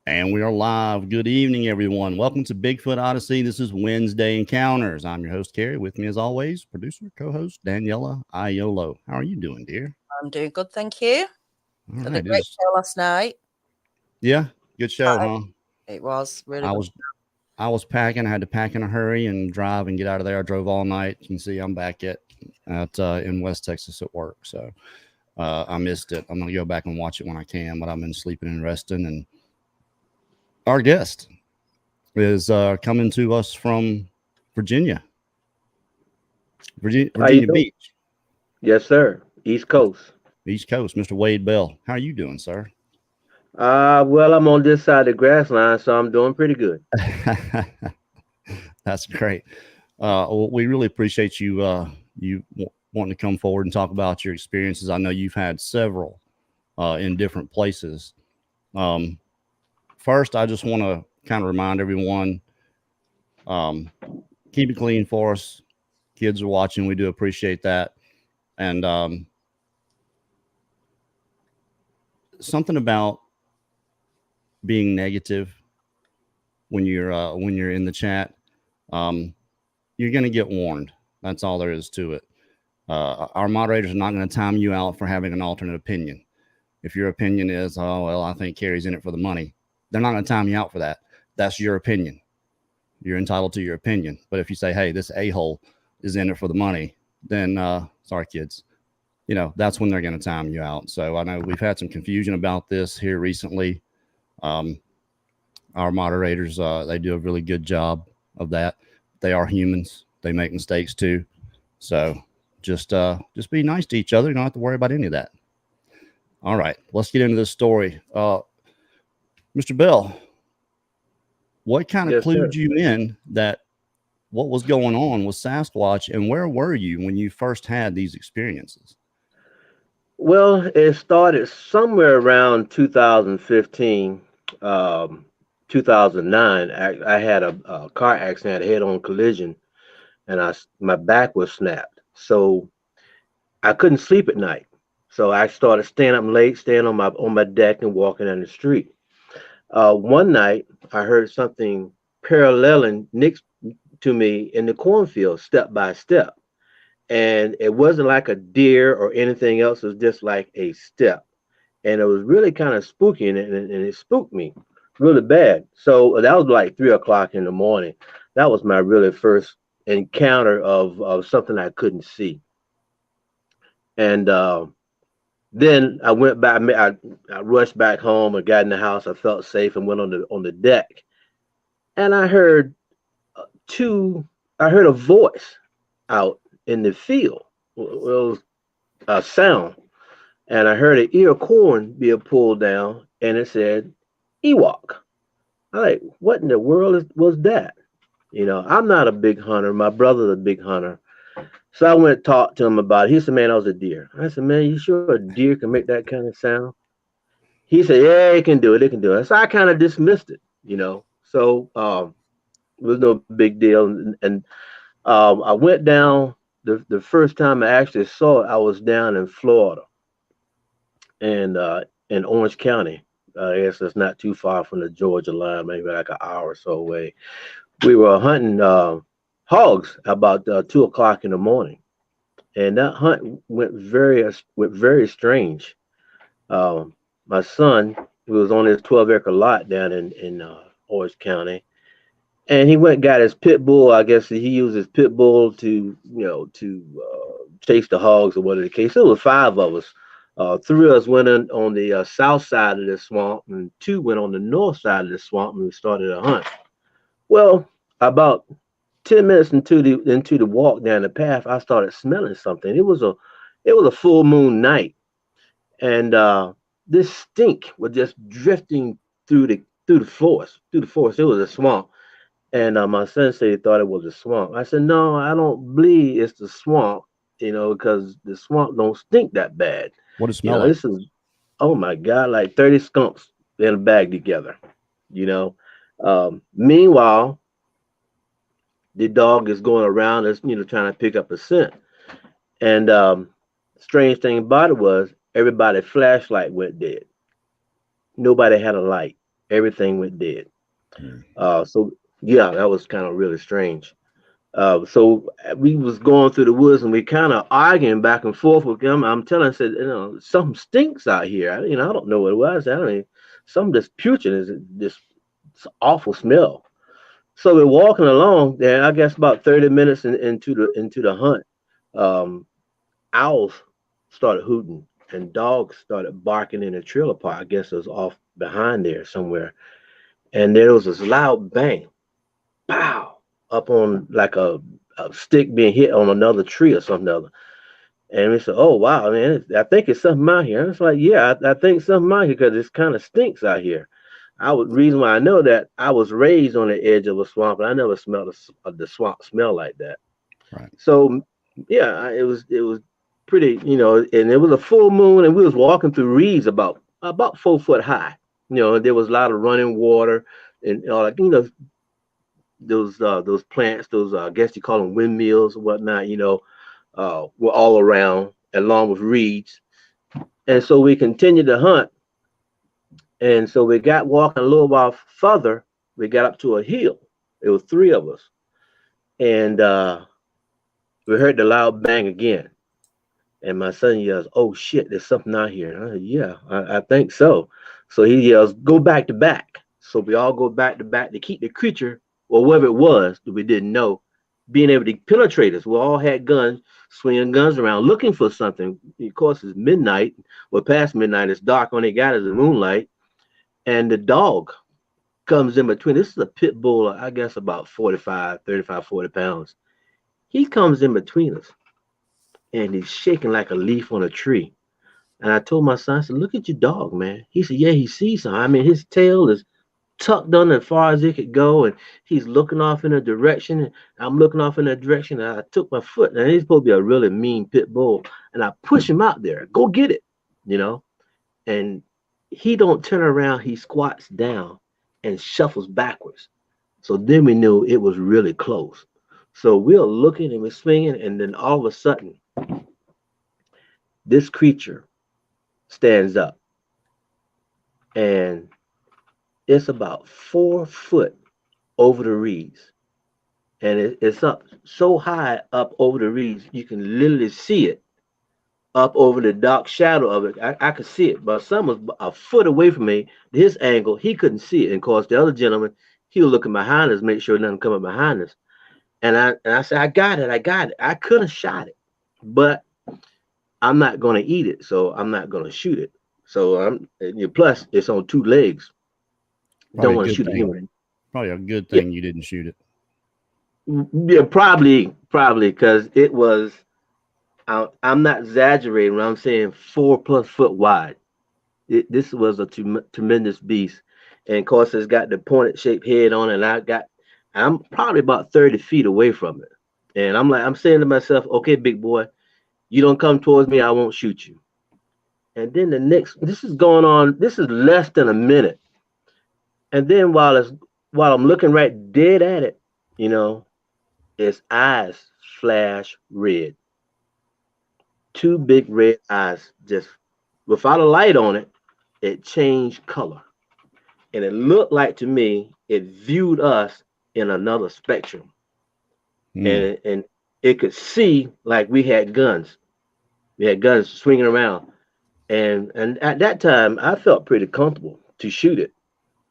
And we are live. Good evening, everyone. Welcome to Bigfoot Odyssey. This is Wednesday Encounters. I'm your host, Carrie. With me, as always, producer, co-host, Daniela Iolo. How are you doing, dear? I'm doing good, thank you. All Had a right. great show last night. Yeah, good show, Uh, huh? It was really I good. was I was packing. I had to pack in a hurry and drive and get out of there. I drove all night. You can see I'm back at in West Texas at work. So I missed it. I'm gonna go back and watch it when I can. But I've been sleeping and resting. And our guest is coming to us from Virginia, How you Virginia doing? Beach. Yes, sir. East Coast. East Coast, Mr. Wade Bell. How are you doing, sir? Well, I'm on this side of the grass line, so I'm doing pretty good. That's great. Well, we really appreciate you wanting to come forward and talk about your experiences. I know you've had several in different places. Um, First, I just want to kind of remind everyone, um, keep it clean for us. Kids are watching. We do appreciate that. And something about being negative when you're in the chat. Um, you're going to get warned. That's all there is to it. Our moderators are not going to time you out for having an alternate opinion. If your opinion is, oh, well, I think Carrie's in it for the money, they're not going to time you out for that. That's your opinion. You're entitled to your opinion. But if you say, hey, this a hole is in it for the money, then sorry, kids. That's when they're going to time you out. So I know we've had some confusion about this here recently. Um, our moderators, they do a really good job of that. They are humans. They make mistakes too. So just be nice to each other. You don't have to worry about any of that. All right, let's get into this story. Mr. Bell, what kind of Yes, clued sir. you in that what was going on with Sasquatch, and where were you when you first had these experiences? Well, it started somewhere around 2015, 2009. I had a car accident, a head-on collision, and my back was snapped. So I couldn't sleep at night. So I started staying up late, staying on my deck and walking down the street. One night, I heard something paralleling next to me in the cornfield, step by step. And it wasn't like a deer or anything else. It was just like a step. And it was really kind of spooky, and it spooked me really bad. So that was like 3 o'clock in the morning. That was my really first encounter of something I couldn't see. And then I went back. I rushed back home. I got in the house. I felt safe and went on the deck. And I heard two. I heard a voice out in the field. Well, it was a sound, and I heard an ear corn being pulled down, and it said Ewok. I like, what in the world was that? I'm not a big hunter. My brother's a big hunter. So I went and talked to him about it. He said, man, that was a deer. I said, man, you sure a deer can make that kind of sound? He said, yeah, it can do it. It can do it. So I kind of dismissed it. So it was no big deal. And I went down the first time I actually saw it. I was down in Florida and in Orange County. I guess it's not too far from the Georgia line, maybe like an hour or so away. We were hunting hogs about 2 o'clock in the morning, and that hunt went very strange. My son, who was on his 12-acre lot down in Orange County, and he went and got his pit bull. I guess he used his pit bull to chase the hogs or whatever the case. There was five of us. Three of us went in on the south side of the swamp, and two went on the north side of the swamp, and we started a hunt. Well, about 10 minutes into the walk down the path, I started smelling something. It was a full moon night, and this stink was just drifting through the forest. It was a swamp. And my sensei thought it was a swamp. I said, no, I don't believe it's the swamp, because the swamp don't stink that bad. What did it smell like? This is, oh my God, like 30 skunks in a bag together, you know. Meanwhile, the dog is going around us, trying to pick up a scent. And strange thing about it was everybody's flashlight went dead. Nobody had a light. Everything went dead. Mm. So yeah, that was kind of really strange. So we was going through the woods and we kind of arguing back and forth with him. I'm telling him, I said, something stinks out here. I don't know what it was. I don't know. Something just putrid is this awful smell. So we're walking along there. I guess about 30 minutes into the hunt, um, owls started hooting and dogs started barking in the trailer park. I guess it was off behind there somewhere. And there was this loud bang, pow, up on like a stick being hit on another tree or something other. And we said, "Oh wow, man! I think it's something out here." And it's like, "Yeah, I think something out here because it kind of stinks out here." Reason why I know that I was raised on the edge of a swamp, and I never smelled the swamp smell like that. Right. So yeah, it was pretty, and it was a full moon, and we was walking through reeds about 4 foot high. There was a lot of running water and all like those plants, those I guess you call them windmills or whatnot. Were all around along with reeds, and so we continued to hunt. And so we got walking a little while further. We got up to a hill. It was three of us, and we heard the loud bang again. And my son yells, "Oh shit, there's something out here." And I said, "Yeah, I think so." So he yells, "Go back to back." So we all go back to back to keep the creature, or whatever it was that we didn't know, being able to penetrate us. We all had guns, swinging guns around, looking for something. Of course, it's midnight. Well, past midnight, it's dark. Only got is the moonlight. And the dog comes in between. This is a pit bull, I guess about 35, 40 pounds. He comes in between us and he's shaking like a leaf on a tree. And I told my son, I said, "Look at your dog, man." He said, "Yeah, he sees something. I mean, his tail is tucked under as far as it could go, and he's looking off in a direction. And I'm looking off in that direction. And I took my foot, and he's supposed to be a really mean pit bull, and I push him out there. Go get it, you know. And he don't turn around. He squats down and shuffles backwards. So then we knew it was really close. So we're looking and we're swinging, and then all of a sudden, this creature stands up, and it's about 4 foot over the reeds, and it's up so high up over the reeds you can literally see it up over the dark shadow of it. I could see it, but some was a foot away from me. His angle, he couldn't see it. And of course, the other gentleman, he was looking behind us, make sure nothing come up behind us. And I said, I got it. I could have shot it, but I'm not going to eat it, so I'm not going to shoot it. So plus it's on 2 legs. Don't want to shoot a human. Probably a good thing you didn't shoot it. Yeah, probably because it was. I'm not exaggerating when I'm saying 4+ foot wide. This was a tremendous beast, and of course it's got the pointed shaped head on it. And I'm probably about 30 feet away from it, and I'm saying to myself, "Okay, big boy, you don't come towards me, I won't shoot you." And then this is going on. This is less than a minute, and then while I'm looking right dead at it, its eyes flash red. 2 big red eyes, just without a light on it, it changed color. And it looked like to me, it viewed us in another spectrum. And it could see like we had guns. We had guns swinging around. And at that time, I felt pretty comfortable to shoot it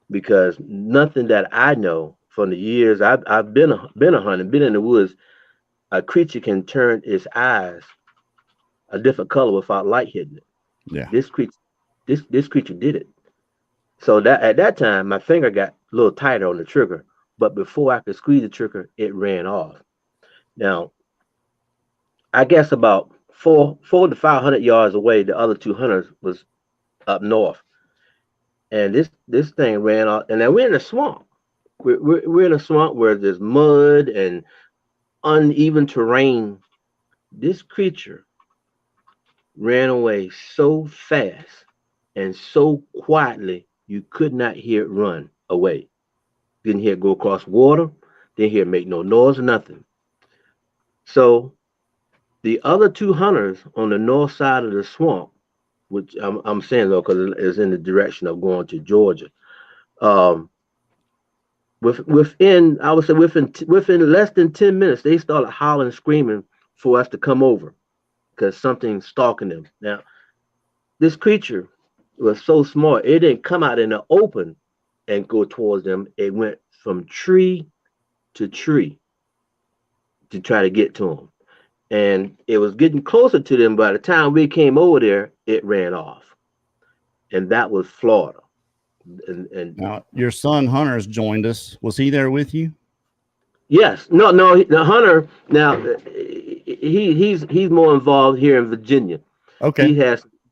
because nothing that I know from the years I've been a hunter, been in the woods, a creature can turn its eyes a different color without light hitting it. Yeah. This creature did it. So that at that time, my finger got a little tighter on the trigger, but before I could squeeze the trigger, it ran off. Now, I guess about 400 to 500 yards away, the other 2 hunters was up north, and this thing ran off. And now we're in a swamp. We're in a swamp where there's mud and uneven terrain. This creature ran away so fast and so quietly you could not hear it run away. Didn't hear it go across water, didn't hear it make no noise or nothing. So the other 2 hunters on the north side of the swamp, which I'm saying though because it's in the direction of going to Georgia, Um, within, I would say within less than 10 minutes, they started hollering, screaming for us to come over because something's stalking them. Now, this creature was so smart, it didn't come out in the open and go towards them. It went from tree to tree to try to get to them. And it was getting closer to them. By the time we came over there, it ran off. And that was Florida. And Now, your son Hunter's joined us. Was he there with you? yes, no, the hunter now he's more involved here in Virginia. Okay.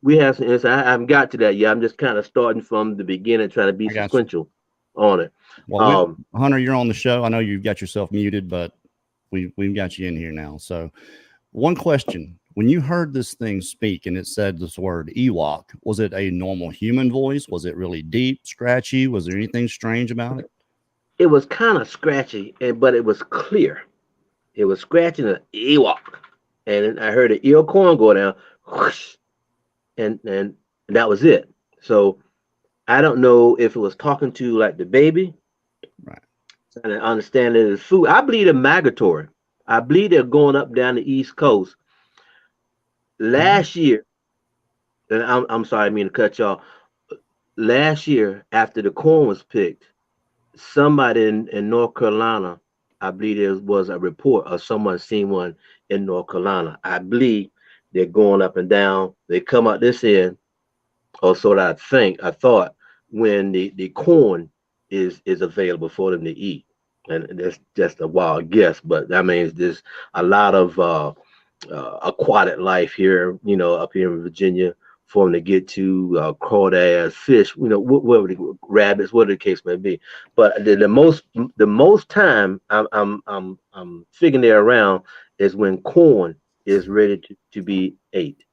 We have some insight. I haven't got to that yet. I'm just kind of starting from the beginning, trying to be I got you. sequential on it. Well, Hunter, you're on the show. I know you've got yourself muted, but we've got you in here now. So, one question: when you heard this thing speak and it said this word Ewok, was it a normal human voice? Was it really deep, scratchy? Was there anything strange about it? It was kind of scratchy, but it was clear. It was scratching an Ewok, and I heard an ear corn go down, whoosh, and that was it. So I don't know if it was talking to like the baby, right? And I understand that it's food. I believe they're migratory. I believe they're going up down the East Coast. Last year, and I'm sorry, I mean to cut y'all. Last year, after the corn was picked, somebody in North Carolina, I believe there was a report of someone seen one in North Carolina. I believe they're going up and down. They come out this end, or so that I thought, when the corn is available for them to eat. And that's just a wild guess, but that means there's a lot of aquatic life here, up here in Virginia, for them to get to, crawdads, fish, whatever, rabbits, whatever the case may be. But the most time I'm figuring they're around is when corn is ready to be ate.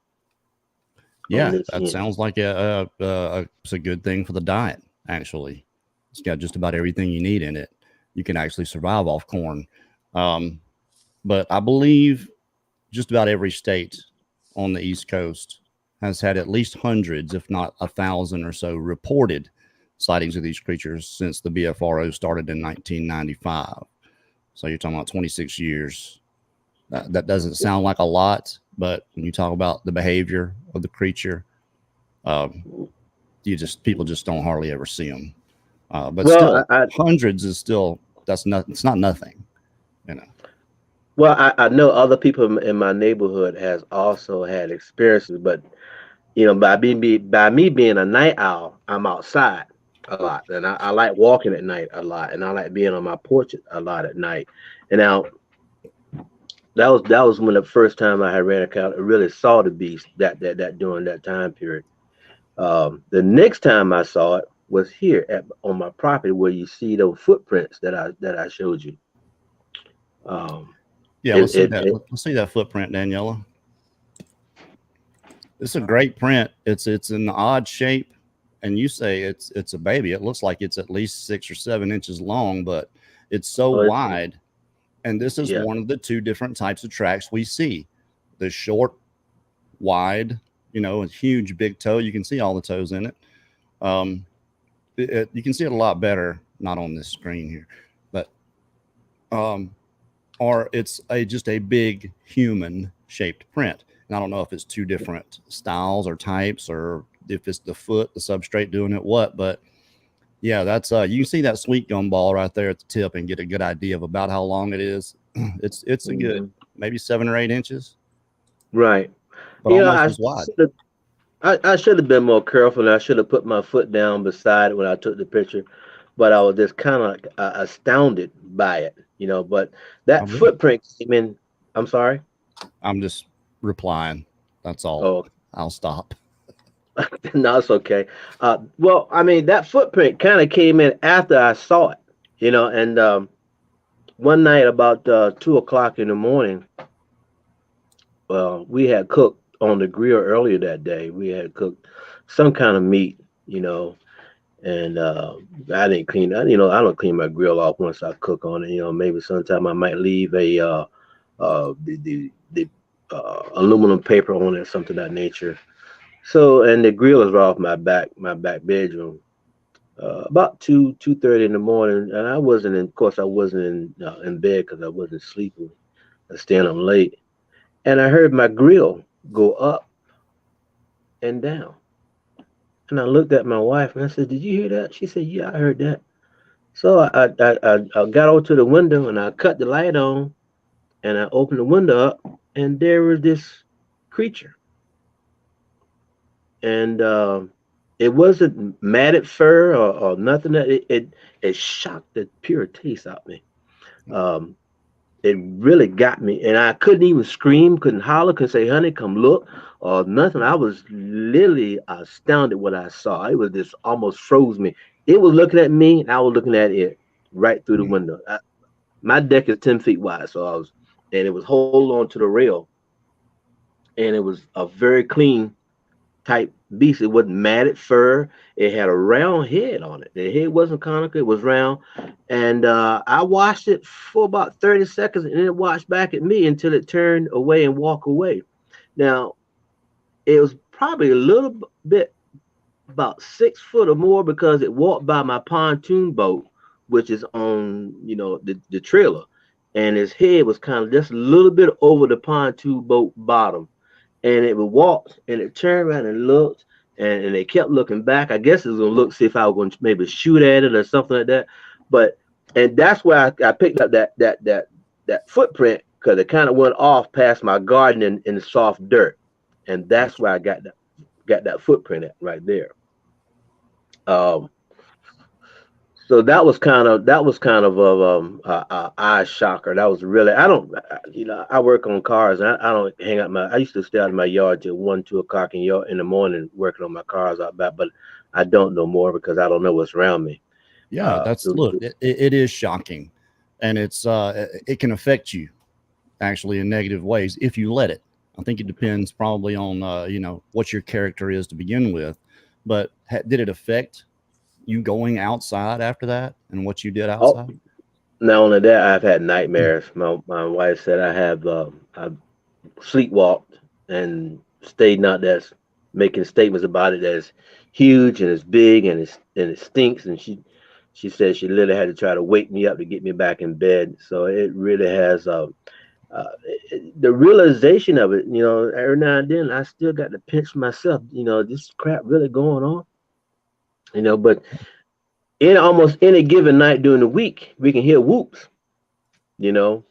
Yeah, that sounds like it's a good thing for the diet. Actually, it's got just about everything you need in it. You can actually survive off corn. But I believe just about every state on the East Coast has had at least hundreds, if not 1,000 or so, reported sightings of these creatures since the BFRO started in 1995. So you're talking about 26 years. That doesn't sound like a lot, but when you talk about the behavior of the creature, people just don't hardly ever see them. But still, hundreds is still, it's not nothing, Well, I know other people in my neighborhood has also had experiences, but by me being a night owl, I'm outside a lot, and I like walking at night a lot, and I like being on my porch a lot at night. And now that was when the first time I had really saw the beast that during that time period. The next time I saw it was here on my property, where you see those footprints that I showed you. Yeah, let's see that. Let's see that footprint, Daniela. It's a great print. It's an odd shape, and you say it's a baby. It looks like it's at least 6 or 7 inches long, but it's so wide. And this is one of the two different types of tracks we see: the short, wide, a huge big toe. You can see all the toes in it. You can see it a lot better, not on this screen here, but or it's just a big human shaped print. And I don't know if it's two different styles or types, or if it's the foot, the substrate doing it, but yeah, that's you can see that sweet gum ball right there at the tip and get a good idea of about how long it is. It's a good maybe 7 or 8 inches. Right. But almost as wide. I should have been more careful, and I should have put my foot down beside it when I took the picture, but I was just kind of astounded by it, but that footprint came in. I'm sorry. I'm just replying. That's all. Oh. I'll stop. No, it's okay. Well, I mean, that footprint kind of came in after I saw it, and one night about 2 o'clock in the morning, we had cooked on the grill earlier that day. We had cooked some kind of meat, and I didn't clean. I don't clean my grill off once I cook on it. Maybe sometime I might leave the aluminum paper on it, something of that nature. So, and the grill is right off my back bedroom. about 2:30 in the morning, and I wasn't in. Of course, I wasn't in bed because I wasn't sleeping. I was staying up late, and I heard my grill go up and down. And I looked at my wife and I said, "Did you hear that?" She said, "Yeah, I heard that." So I got over to the window and I cut the light on and I opened the window up and there was this creature. And it wasn't matted fur or nothing. That it shocked the pure taste out of me. Um, it really got me, and I couldn't even scream, couldn't holler, couldn't say, "Honey, come look," or nothing. I was literally astounded what I saw. It was just almost froze me. It was looking at me, and I was looking at it right through the Mm. window. My deck is 10 feet wide, so and it was holding on to the rail, and it was a very clean type beast. It wasn't matted fur. It had a round head on it. The head wasn't conical, it was round. And I watched it for about 30 seconds and then it watched back at me until it turned away and walked away. Now, it was probably a little bit about 6 foot or more because it walked by my pontoon boat, which is on, the trailer. And his head was kind of just a little bit over the pontoon boat bottom, and it would walk and it turned around and looked and it kept looking back. I guess it was gonna look, see if I was going to maybe shoot at it or something like that. But and that's where I picked up that footprint because it kind of went off past my garden in the soft dirt, and that's Gotcha. where I got that footprint at right there. Um, so that was kind of a eye shocker. That was really, I don't, I work on cars and I don't hang out I used to stay out in my yard till 1, 2 o'clock in the morning working on my cars out back, but I don't know more because I don't know what's around me. Yeah, Uh, that's the- look, it is shocking, and it can affect you actually in negative ways if you let it. I think it depends probably on what your character is to begin with, but did it affect you going outside after that and what you did oh, outside? not only that, I've had nightmares. My wife said I've sleepwalked and stayed not that's making statements about it that's huge and it's big and it stinks, and she said she literally had to try to wake me up to get me back in bed. So it really has the realization of it, every now and then I still got to pinch myself, this crap really going on, but in almost any given night during the week we can hear whoops, you know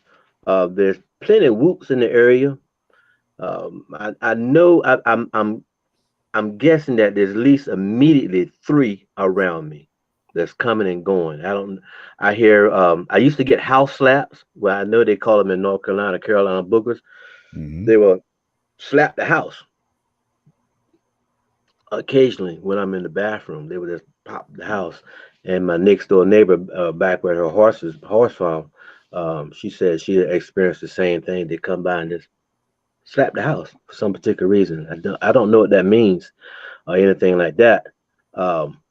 there's plenty of whoops in the area. I know I'm guessing that there's at least immediately three around me that's coming and going. I don't. I hear. I used to get house slaps. Well, I know they call them in North Carolina, Carolina boogers. Hmm. They will slap the house occasionally when I'm in the bathroom. They would just pop the house. And my next door neighbor, back where her horse farm, she said she experienced the same thing. They come by and just slap the house for some particular reason. I don't know what that means or anything like that. Um,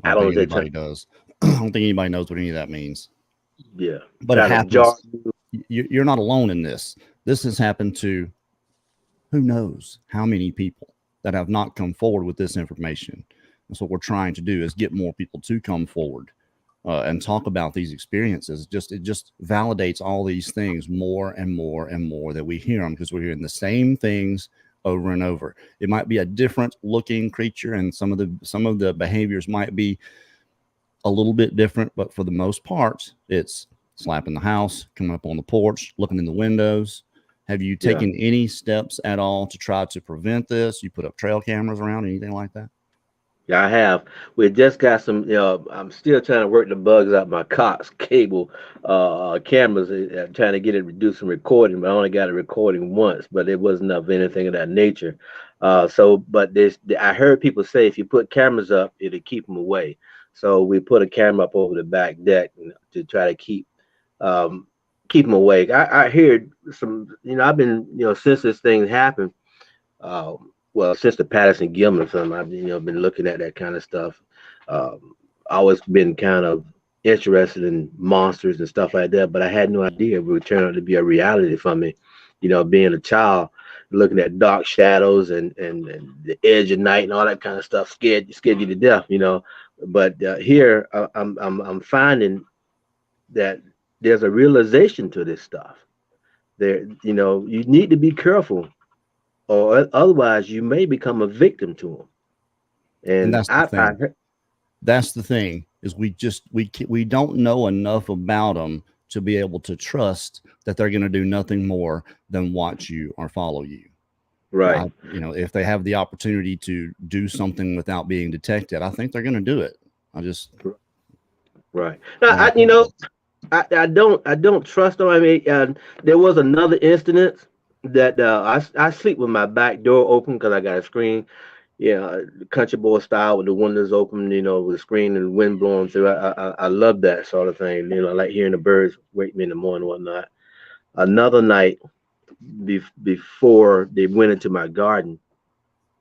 I I don't don't think know if they anybody does. I don't think anybody knows what any of that means, yeah, but it trying to jar. happens. You're not alone in this. This has happened to who knows how many people that have not come forward with this information. That's what we're trying to do, is get more people to come forward and talk about these experiences. It just validates all these things more and more and more that we hear them, because we're hearing the same things over and over. It might be a different looking creature, and some of the behaviors might be a little bit different, but for the most part, it's slapping the house, coming up on the porch, looking in the windows. Have you Yeah. taken any steps at all to try to prevent this? You put up trail cameras around, anything like that? Yeah, I have. We just got some. I'm still trying to work the bugs out my Cox cable cameras. Trying to get it reduced some recording, but I only got it recording once. But it wasn't of anything of that nature. But I heard people say if you put cameras up, it'll keep them away. So we put a camera up over the back deck to try to um, keep them awake. I heard some. I've been since this thing happened. Well, since the Patterson Gilman film, I've been looking at that kind of stuff. Always been kind of interested in monsters and stuff like that, but I had no idea it would turn out to be a reality for me. Being a child, looking at dark shadows and the edge of night and all that kind of stuff scared you to death. But here I'm finding that there's a realization to this stuff. There, you know, you need to be careful, or otherwise you may become a victim to them. And And that's the I thing. That's the thing is we don't know enough about them to be able to trust that they're going to do nothing more than watch you or follow you. right, You know, if they have the opportunity to do something without being detected, I think they're going to do it. I just, right. Now, uh, you know, I don't trust them. I mean, there was another incident that I sleep with my back door open because I got a screen. Yeah, country boy style with the windows open, you know, with the screen and the wind blowing through. I love that sort of thing. You know, I like hearing the birds wake me in the morning and whatnot. Another night before they went into my garden,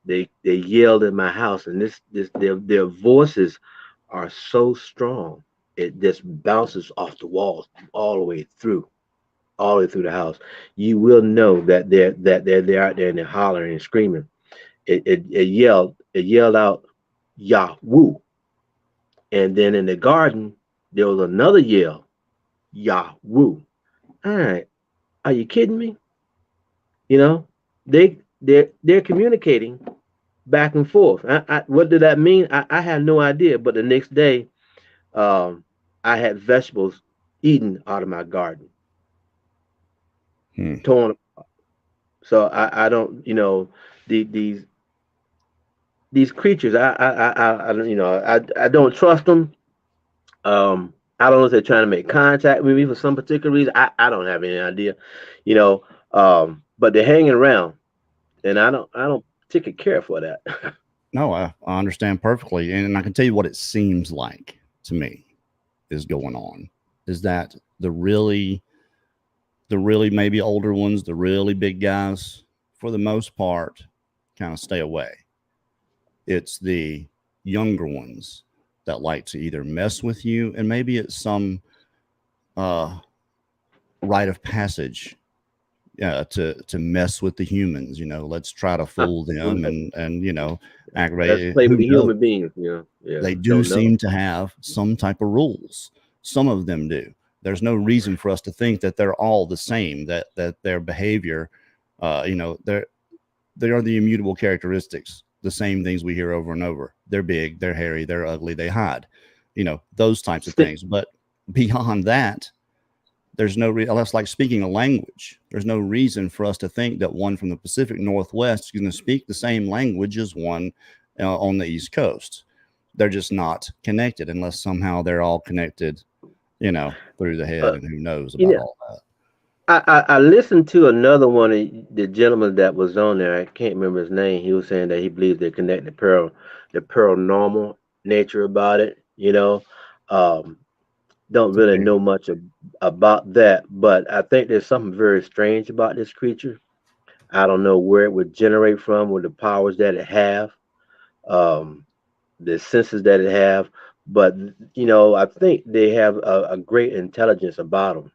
they yelled in my house, and this their voices are so strong. It just bounces off the walls all the way through the house. You will know that they're out there and they're hollering and screaming. It yelled out Yahweh. And then in the garden, there was another yell, Yahweh. All right, are you kidding me? You know, they're communicating back and forth. What did that mean? I have no idea. But the next day, um, I had vegetables eaten out of my garden, hmm. torn. So I don't, you know, the, these creatures. I don't, you know, I don't trust them. I don't know if they're trying to make contact with me for some particular reason. I don't have any idea, you know. But they're hanging around, and I don't particularly care for that. No, I understand perfectly. And I can tell you what it seems like to me is going on is that the really maybe older ones, the really big guys, for the most part, kind of stay away. It's the younger ones that like to either mess with you, and maybe it's some uh, rite of passage to mess with the humans. You know, let's try to fool them and you know Let's aggravate. play with Who the knows? human beings, you know. Yeah, They do don't know. seem to have some type of rules. Some of them do. There's no reason for us to think that they're all the same. That their behavior, you know, they are the immutable characteristics. The same things we hear over and over. They're big, they're hairy, they're ugly, they hide. You know, those types of Sti- things. But beyond that, there's no that's like speaking a language. There's no reason for us to think that one from the Pacific Northwest is going to speak the same language as one on the East Coast. They're just not connected unless somehow they're all connected, you know, through the head, Uh, and who knows you about know, all that. I listened to another one of the gentlemen that was on there. I can't remember his name. He was saying that he believes they connect the paranormal nature about it. You know, um, don't It's a really big know much about that, but I think there's something very strange about this creature. I don't know where it would generate from, with the powers that it have, um, the senses that it have, but you know, I think they have a great intelligence about them.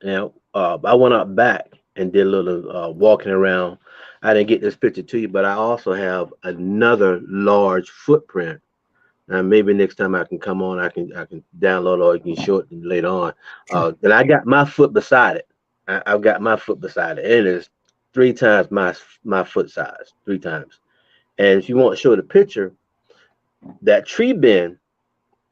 Now, I went out back and did a little walking around. I didn't get this picture to you, but I also have another large footprint. And maybe next time I can come on, I can download or you can show it later on. sure. And I got my foot beside it. I've got my foot beside it, and it's three times my foot size, three times. And if you want to show the picture, that tree bend,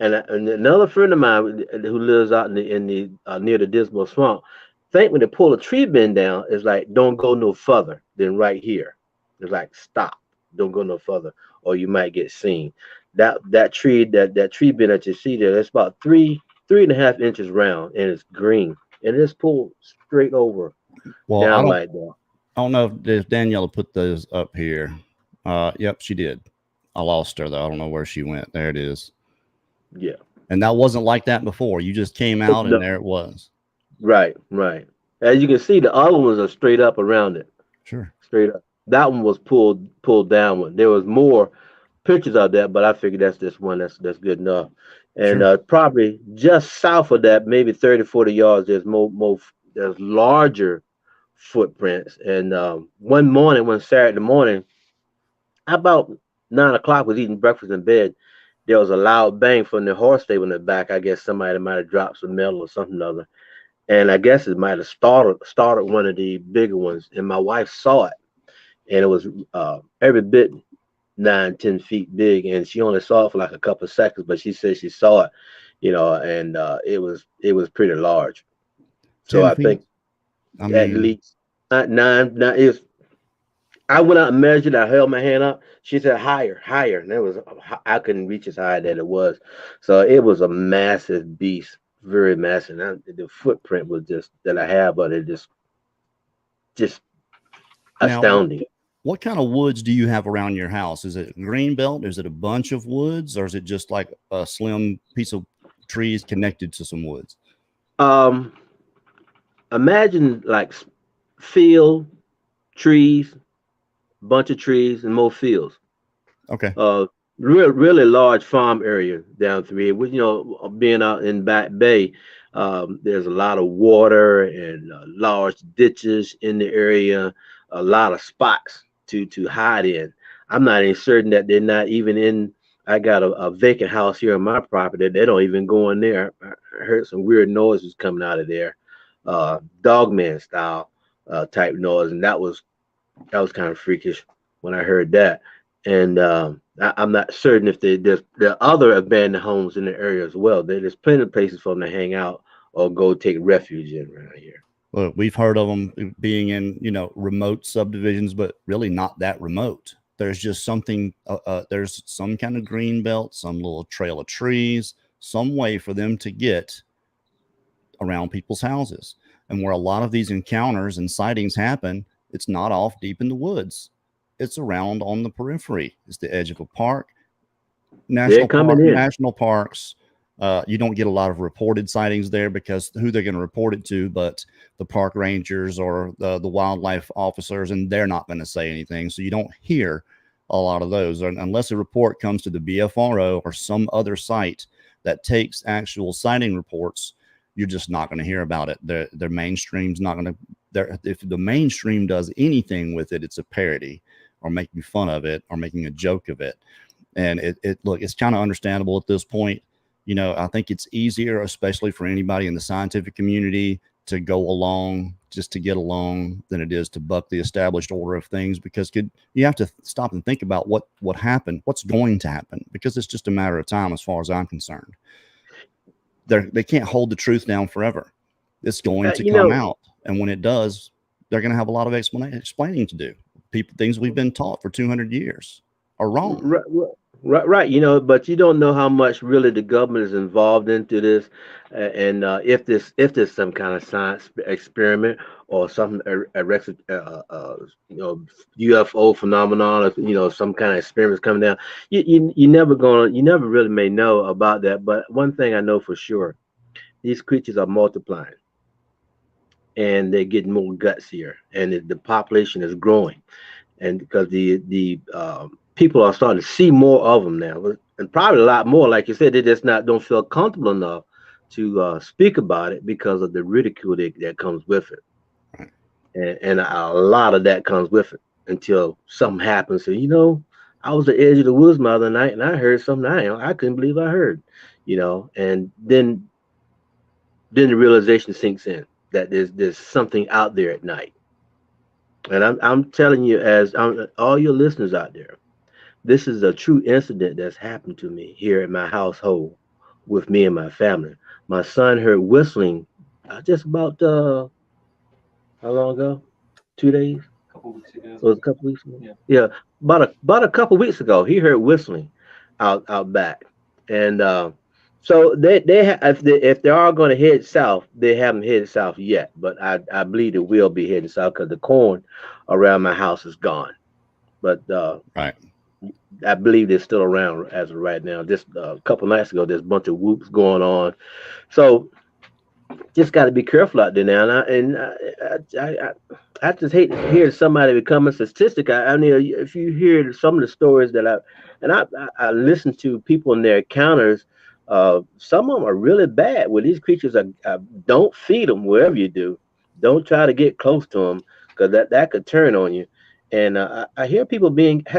and another friend of mine who lives out in the near the Dismal Swamp, think when they pull a tree bend down, it's like don't go no further than right here. It's like stop, don't go no further, or you might get seen. That tree bend that you see there, it's about three and a half inches round, and it's green, and it's pulled straight over Well, down like that. I don't know if Daniela put those up here. Yep, she did. I lost her though. I don't know where she went. There it is. Yeah. And that wasn't like that before. You just came out and No, there it was. right, right. As you can see, the other ones are straight up around it. Sure. Straight up. That one was pulled downward. There was more pictures of that, but I figured that's just one that's good enough. And Sure. probably just south of that, maybe 30, 40 yards, there's more there's larger footprints. And one Saturday morning, about 9 o'clock, was eating breakfast in bed. there was a loud bang from the horse stable in the back. I guess somebody might have dropped some metal or something or other. And I guess it might have started one of the bigger ones. And my wife saw it, and it was every bit 9, 10 feet big, and she only saw it for like a couple of seconds, but she said she saw it, and it was pretty large. So 10 I feet. think I at mean, least nine is. I went out and measured. I held my hand up. She said higher, higher, and it was I couldn't reach as high that it was. So it was a massive beast, very massive. The footprint was just that I have, but it just now, astounding. what kind of woods do you have around your house? Is it green belt? Is it a bunch of woods, or is it just like a slim piece of trees connected to some woods? Imagine like field, trees, bunch of trees, and more fields. Okay. Really large farm area down through here. With being out in Back Bay, there's a lot of water and large ditches in the area, a lot of spots to hide in. I'm not even certain that they're not even in. I got a vacant house here on my property. They don't even go in there. I heard some weird noises coming out of there, dogman style type noise, and that was kind of freakish when I heard that. And I'm not certain if there are other abandoned homes in the area as well. There's plenty of places for them to hang out or go take refuge in around here. Well, we've heard of them being in, remote subdivisions, but really not that remote. There's just something, there's some kind of green belt, some little trail of trees, some way for them to get around people's houses. And where a lot of these encounters and sightings happen, it's not off deep in the woods. It's around on the periphery. It's the edge of a park, national parks. You don't get a lot of reported sightings there because who they're going to report it to, but the park rangers or the wildlife officers, and they're not going to say anything. So you don't hear a lot of those unless a report comes to the BFRO or some other site that takes actual sighting reports. You're just not going to hear about it. Their mainstream's not going to. If the mainstream does anything with it, it's a parody or making fun of it or making a joke of it. And it's kind of understandable at this point. I think it's easier, especially for anybody in the scientific community, to go along just to get along than it is to buck the established order of things, because you have to stop and think about what happened, what's going to happen, because it's just a matter of time as far as I'm concerned. They can't hold the truth down forever. It's going to come out. And when it does, they're going to have a lot of explaining to do. Things we've been taught for 200 years are wrong. Right. But you don't know how much really the government is involved into this, and if there's some kind of science experiment or some UFO phenomenon, or some kind of experiments coming down, you never really may know about that. But one thing I know for sure, these creatures are multiplying, and they're getting more gutsier, and the population is growing, and because the people are starting to see more of them now, and probably a lot more. Like you said, they just don't feel comfortable enough to speak about it because of the ridicule that comes with it, and a lot of that comes with it until something happens. So I was at the edge of the woods the other night, and I heard something I couldn't believe I heard, and then the realization sinks in that there's something out there at night. And I'm telling you, as all your listeners out there, this is a true incident that's happened to me here in my household with me and my family. My son heard whistling just about how long ago? 2 days? A couple weeks ago. It was a couple weeks ago. Yeah, about a couple weeks ago, he heard whistling out back, and so if they are going to head south, they haven't headed south yet. But I believe they will be heading south because the corn around my house is gone. But right. I believe they're still around as of right now. Just a couple nights ago, there's a bunch of whoops going on. So just got to be careful out there now. And I just hate to hear somebody become a statistic. I mean, if you hear some of the stories that I listen to people in their encounters, some of them are really bad. Where these creatures don't feed them wherever you do. Don't try to get close to them because that could turn on you. And I hear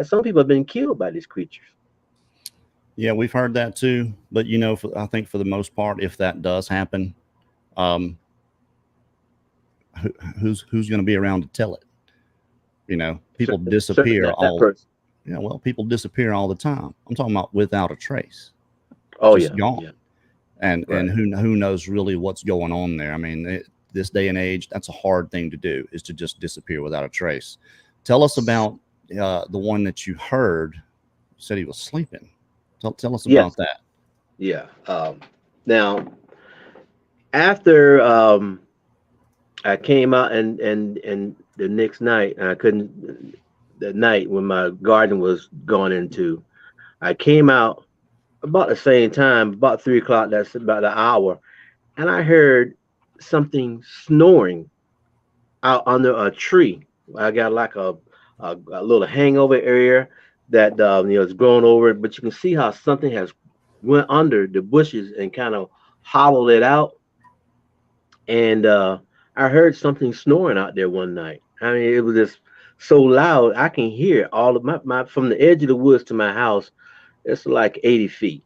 some people have been killed by these creatures. Yeah, we've heard that too. But you know, I think for the most part, if that does happen, um, who's going to be around to tell it? You know, people Certainly disappear not that all. person. Yeah, well, people disappear all the time. I'm talking about without a trace, Oh just yeah, gone. yeah. And Right. who knows really what's going on there? I mean, this day and age, that's a hard thing to do, is to just disappear without a trace. Tell us about the one that you heard. You said he was sleeping. Tell us Yes. about that. Yeah. Now after I came out and the next night, and I couldn't. The night when my garden was gone into, I came out about the same time, about 3 o'clock. That's about an hour, and I heard something snoring out under a tree. I got like a little hangover area that is growing over it, but you can see how something has went under the bushes and kind of hollowed it out. And I heard something snoring out there one night. I mean, it was just so loud I can hear all of my from the edge of the woods to my house. It's like 80 feet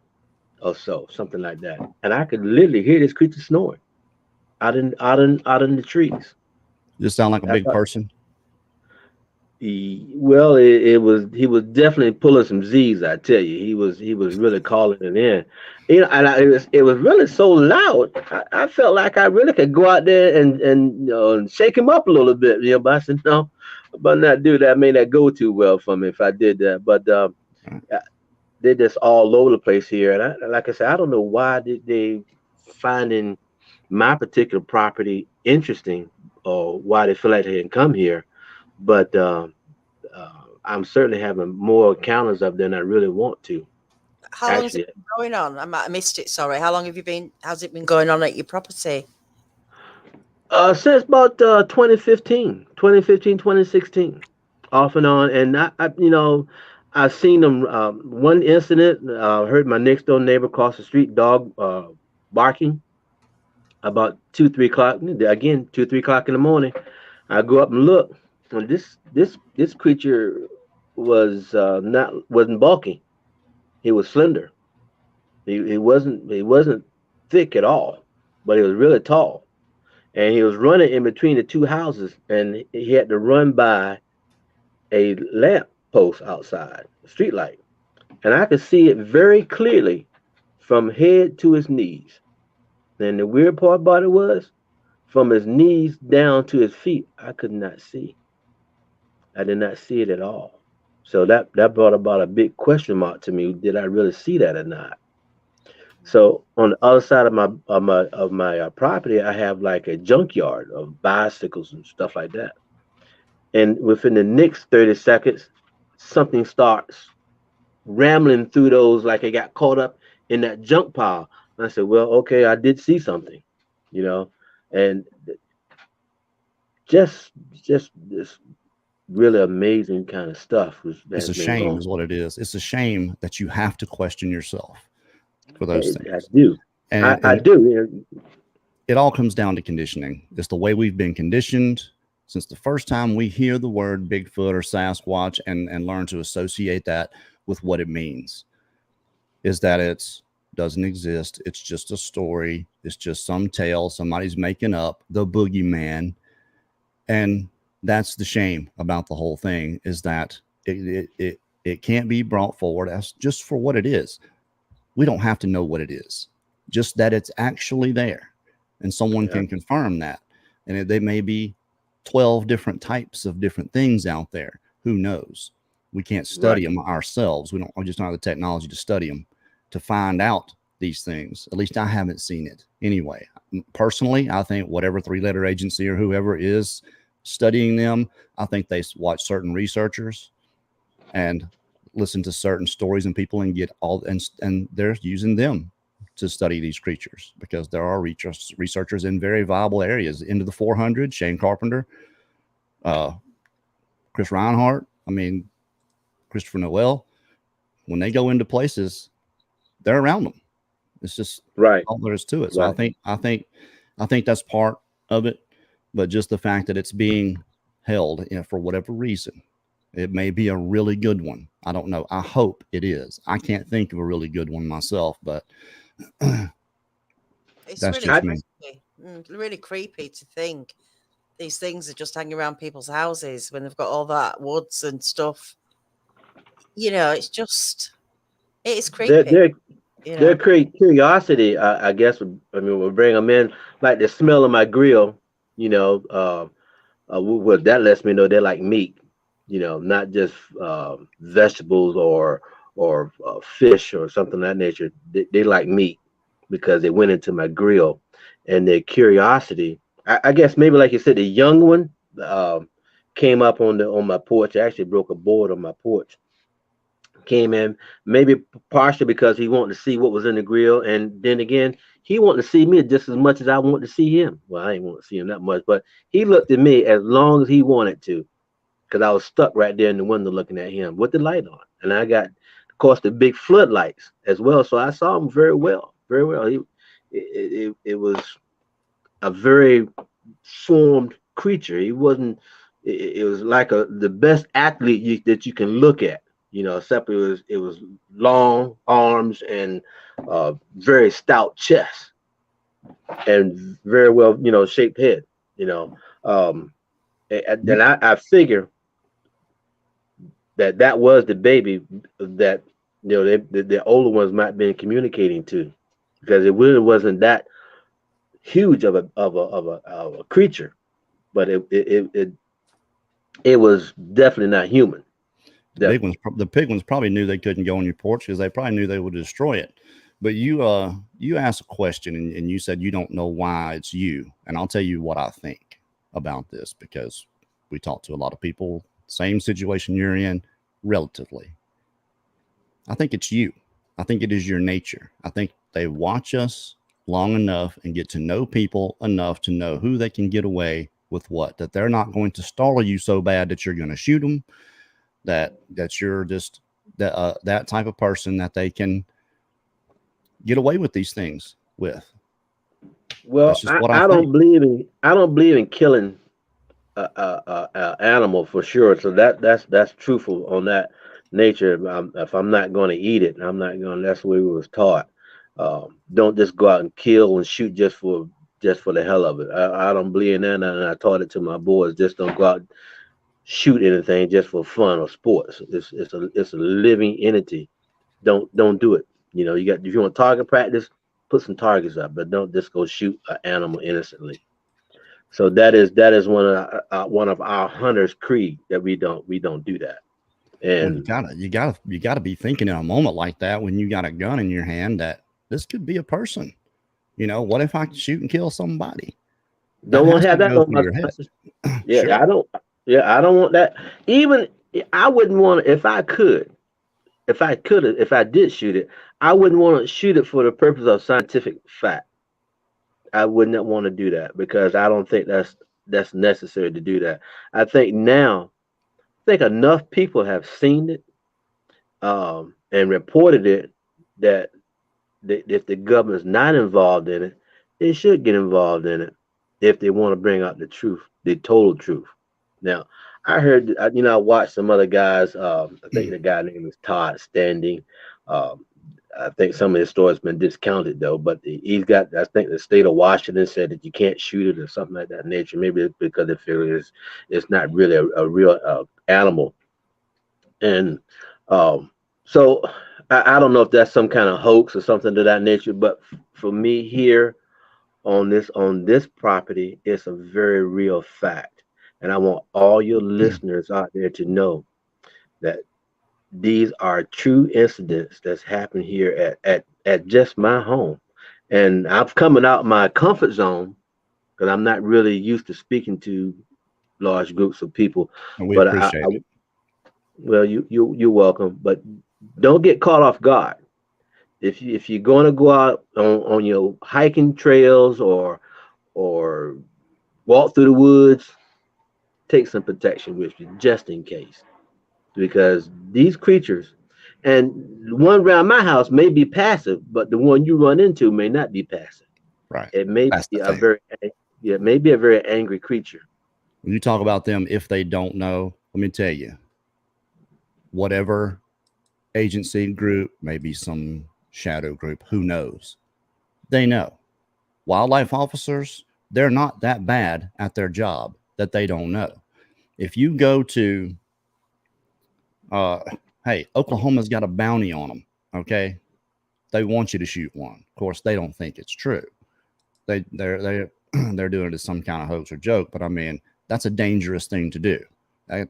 or so, something like that, and I could literally hear this creature snoring out in the trees. Just sound like a That's big person. Well, it was he was definitely pulling some Z's. I tell you, he was really calling it in. And it was really so loud. I felt like I really could go out there and shake him up a little bit. But I said no, but not do that. May not go too well for me if I did that. But uh, they're just all over the place here. And like I said, I don't know why they finding my particular property interesting, or why they feel like they can come here. But I'm certainly having more encounters of than I really want to. How long has Actually, it been going on? I might have missed it. Sorry. How long have you been? How's it been going on at your property? since about 2016, off and on. And I've seen them. One incident, heard my next door neighbor across the street dog barking about 2, 3 o'clock. Again, 2, 3 o'clock in the morning. I go up and look, and this creature wasn't bulky. He was slender. He wasn't thick at all, but he was really tall, and he was running in between the two houses, and he had to run by a lamp post outside, a street light, and I could see it very clearly from head to his knees. And the weird part about it was, from his knees down to his feet, I could not see. I did not see it at all. So that brought about a big question mark to me. Did I really see that or not? So on the other side of my property, I have like a junkyard of bicycles and stuff like that. And within the next 30 seconds, something starts rambling through those like it got caught up in that junk pile. And I said, well, okay, I did see something, you know, and just this really amazing kind of stuff It's has a been shame, going. is what it is. It's a shame that you have to question yourself for those I things. do. I And do. You know. it all comes down to conditioning. It's the way we've been conditioned since the first time we hear the word Bigfoot or Sasquatch and learn to associate that with what it means, is that it's doesn't exist. It's just a story. It's just some tale somebody's making up, the boogeyman. And that's the shame about the whole thing, is that it can't be brought forward as just for what it is. We don't have to know what it is, just that it's actually there, and someone Yeah. can confirm that. And they may be 12 different types of different things out there. Who knows? We can't Right. study them ourselves. We just don't have the technology to study them, to find out these things. At least I haven't seen it anyway. Personally, I think whatever three-letter agency or whoever is studying them, I think they watch certain researchers and listen to certain stories and people and get all, and they're using them to study these creatures, because there are researchers in very viable areas. Into the 400, Shane Carpenter, Chris Reinhardt, I mean, Christopher Noel. When they go into places, they're around them. It's just Right. all there is to it. So Right. I think that's part of it, but just the fact that it's being held, for whatever reason, It may be a really good one. I don't know. I hope it is. I can't think of a really good one myself, but It's that's really just me. creepy. Really creepy to think these things are just hanging around people's houses when they've got all that woods and stuff. You know, it's just, it is Their creepy. their You their know, curiosity, I guess. I mean, will bring them in, like the smell of my grill. You know, well, that lets me know they like meat. You know, not just vegetables or fish or something of that nature. They like meat because they went into my grill, and their curiosity. I guess maybe like you said, the young one came up on my porch. I actually broke a board on my porch. Came in maybe partially because he wanted to see what was in the grill, and then again he wanted to see me just as much as I wanted to see him. Well, I didn't want to see him that much, but he looked at me as long as he wanted to, because I was stuck right there in the window looking at him with the light on, and I got, of course, the big floodlights as well, so I saw him very well, very well. It was a very formed creature. He wasn't. It was like the best athlete that you can look at. You know, except it was long arms and very stout chest and very well, shaped head. You know, and I figure that was the baby that the older ones might have been communicating to, because it really wasn't that huge of a creature, but it was definitely not human. Definitely. The pig ones probably knew they couldn't go on your porch because they probably knew they would destroy it. But you asked a question and you said you don't know why it's you, and I'll tell you what I think about this, because we talk to a lot of people, same situation you're in, relatively. I think it's you. I think it is your nature. I think they watch us long enough and get to know people enough to know who they can get away with what, that they're not going to startle you so bad that you're going to shoot them, that you're just that type of person that they can get away with these things with. That's Well, just I, what I I think. don't believe in I don't believe in killing a animal for sure. So that's truthful on that nature. If I'm not going to eat it, I'm not going. That's the way we was taught. Don't just go out and kill and shoot just for the hell of it. I don't believe in that, and I taught it to my boys. Just don't go out and shoot anything just for fun or sports. It's a living entity. Don't do it. You know, if you want target practice, put some targets up, but don't just go shoot an animal innocently. So that is one of our hunters' creed, that we don't do that. Well, And you gotta be thinking in a moment like that when you got a gun in your hand that this could be a person. You know, what if I shoot and kill somebody? That don't want has to to have that go on through my your head. yeah, Sure. I don't yeah, I don't want that. Even I wouldn't want, if I did shoot it, I wouldn't want to shoot it for the purpose of scientific fact. I would not want to do that, because I don't think that's necessary to do that. I think now, I think enough people have seen it and reported it, that if the government's not involved in it, they should get involved in it if they want to bring out the truth, the total truth. Now, I heard, I watched some other guys. I think the guy name is Todd Standing. Um, I think some of his stories been discounted though, but he's got. I think the state of Washington said that you can't shoot it or something like that nature. Maybe it's because they figure it's not really a real animal, and so I don't know if that's some kind of hoax or something to that nature. But for me here on this property, it's a very real fact, and I want all your listeners out there to know that these are true incidents that's happened here at just my home. And I'm coming out my comfort zone because I'm not really used to speaking to large groups of people. And we But I, appreciate I it. well, you're welcome. But don't get caught off guard. If you're going to go out on your hiking trails or walk through the woods, take some protection with you just in case, because these creatures, and the one around my house may be passive, but the one you run into may not be passive. Right. It may That's the be a thing. very yeah, it may be a very angry creature. When you talk about them, if they don't know, let me tell you, whatever agency group, maybe some shadow group, who knows? They know. Wildlife officers, they're not that bad at their job that they don't know. If you go to, hey, Oklahoma's got a bounty on them, okay? They want you to shoot one. Of course, they don't think it's true. They're doing it as some kind of hoax or joke, but I mean, that's a dangerous thing to do.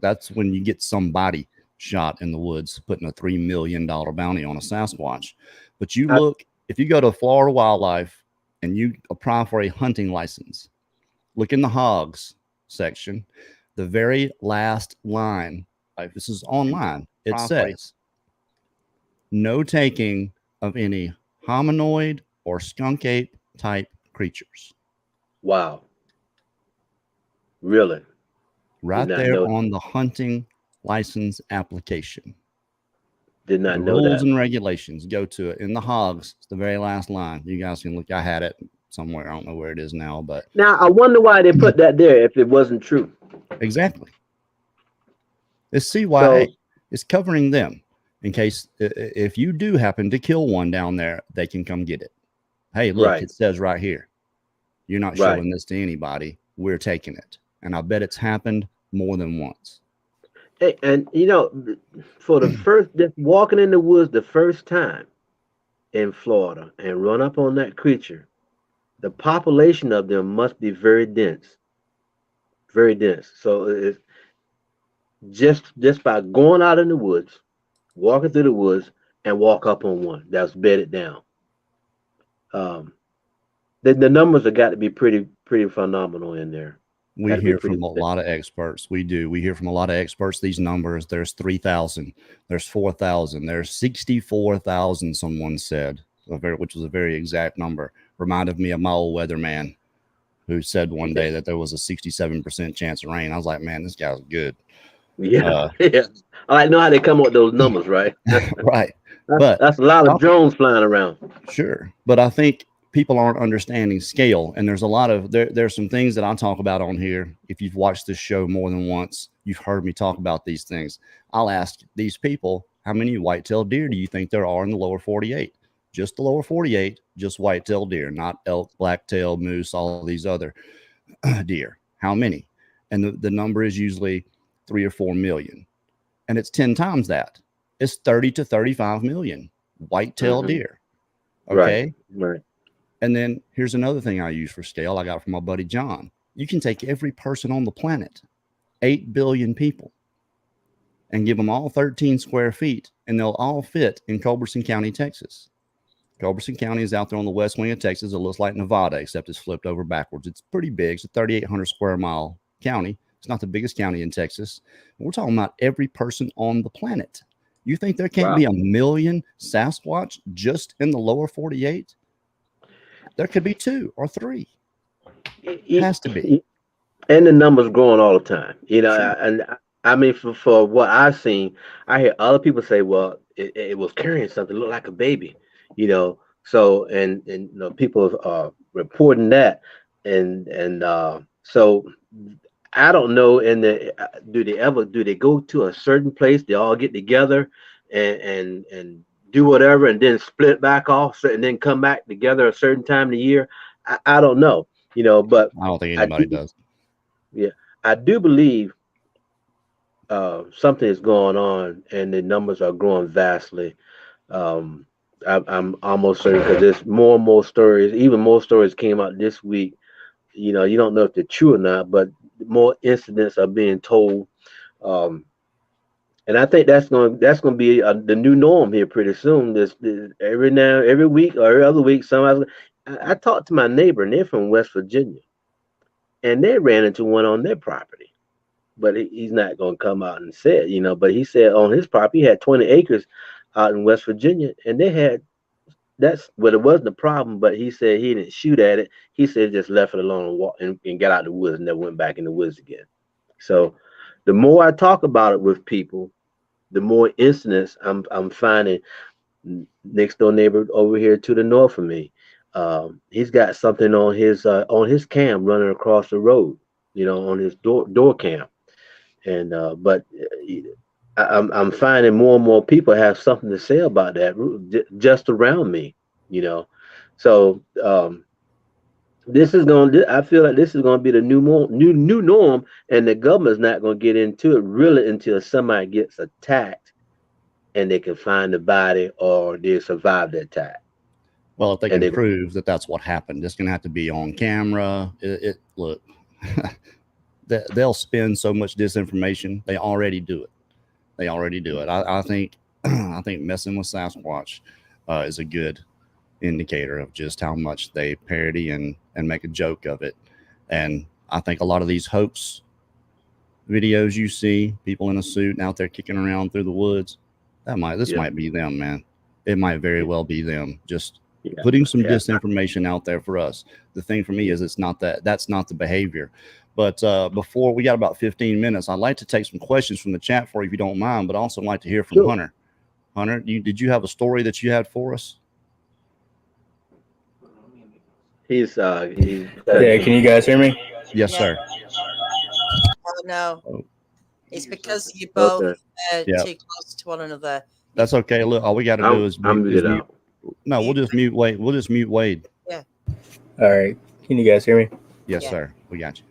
That's when you get somebody shot in the woods putting a $3 million bounty on a Sasquatch. But you look, if you go to Florida Wildlife and you apply for a hunting license, look in the hogs section, the very last line, like this is online, it says, no taking of any hominoid or skunk ape type creatures. Wow. Really? Right there on the hunting license application. Did not know rules that. and regulations. Go to it in the hogs. It's the very last line. You guys can look. I had it somewhere. I don't know where it is now, but now I wonder why they put that there if it wasn't true. Exactly. It's CYA. It's covering them in case if you do happen to kill one down there, they can come get it. Hey, look, it says right here. You're not showing this to anybody. We're taking it. And I bet it's happened more than once. Hey, and you know, for the first, walking in the woods the first time in Florida and run up on that creature, the population of them must be very dense. Very dense. So it's just by going out in the woods, walking through the woods, and walk up on one that's bedded down. The numbers have got to be pretty phenomenal in there. We hear from a lot of experts. We do. We hear from a lot of experts. These numbers, there's 3,000, there's 4,000, there's 64,000, someone said, which was a very exact number. Reminded me of my old weatherman who said one day that there was a 67% chance of rain. I was like, man, this guy's good. Yeah. Yeah. I know how they come up with those numbers, right? Right. But that's a lot of drones flying around. Sure. But I think people aren't understanding scale, and there's a lot of there's some things that I talk about on here. If you've watched this show more than once, you've heard me talk about these things. I'll ask these people, how many white-tailed deer do you think there are in the lower 48? Just the lower 48, just white-tailed deer, not elk, black-tailed, moose, all these other deer. How many? And the number is usually 3 or 4 million, and it's 10 times that. It's 30 to 35 million white-tailed deer. Okay. Right. And then here's another thing I use for scale. I got from my buddy John. You can take every person on the planet, 8 billion people, and give them all 13 square feet, and they'll all fit in Culberson County, Texas. Culberson County is out there on the west wing of Texas. It looks like Nevada, except it's flipped over backwards. It's pretty big. It's a 3,800 square mile county. It's not the biggest county in Texas. We're talking about every person on the planet. You think there can't be a million Sasquatch just in the lower 48? There could be 2 or 3. It has to be. And the numbers growing all the time. You know, and I mean, for what I've seen, I hear other people say, well, it was carrying something, looked like a baby, you know. So, and you know, people are reporting that. And so I don't know. And do they go to a certain place? They all get together and do whatever and then split back off and then come back together a certain time of the year. I don't know, you know, but I don't think anybody does. Yeah, I do believe something is going on and the numbers are growing vastly. I'm almost certain because there's more and more stories. Even more stories came out this week. You know, you don't know if they're true or not, but more incidents are being told. And I think that's going to be the new norm here pretty soon. This every week or every other week, I talked to my neighbor, and they're from West Virginia, and they ran into one on their property, but he's not going to come out and say it, you know. But he said on his property, he had 20 acres out in West Virginia, and it wasn't a problem. But he said he didn't shoot at it. He said just left it alone and walked and got out of the woods and never went back in the woods again. So the more I talk about it with people, the more incidents I'm finding. Next door neighbor over here to the north of me, he's got something on his cam running across the road, you know, on his door cam, and but I'm finding more and more people have something to say about that just around me, you know. So this is going to, I feel like this is going to be the new norm, and the government's not going to get into it really until somebody gets attacked and they can find the body or they survive the attack. Well, if they And can they, prove that that's what happened, it's going to have to be on camera. Look, they'll spin so much disinformation. They already do it. I think I think messing with Sasquatch is a good indicator of just how much they parody and make a joke of it. And I think a lot of these hoax videos you see, people in a suit and out there kicking around through the woods, this might be them, man. It might very well be them just putting some disinformation out there for us. The thing for me is that's not the behavior. But before we got about 15 minutes, I'd like to take some questions from the chat for you if you don't mind, but also like to hear from Hunter. Hunter, did you have a story that you had for us? he's Yeah, can you guys hear me? Yes, sir. Oh no. It's because you're both too close to one another. That's okay. Look, all we got to do is mute. No, we'll just mute Wade. We'll just mute Wade. Yeah. All right. Can you guys hear me? Yes, sir. We got you.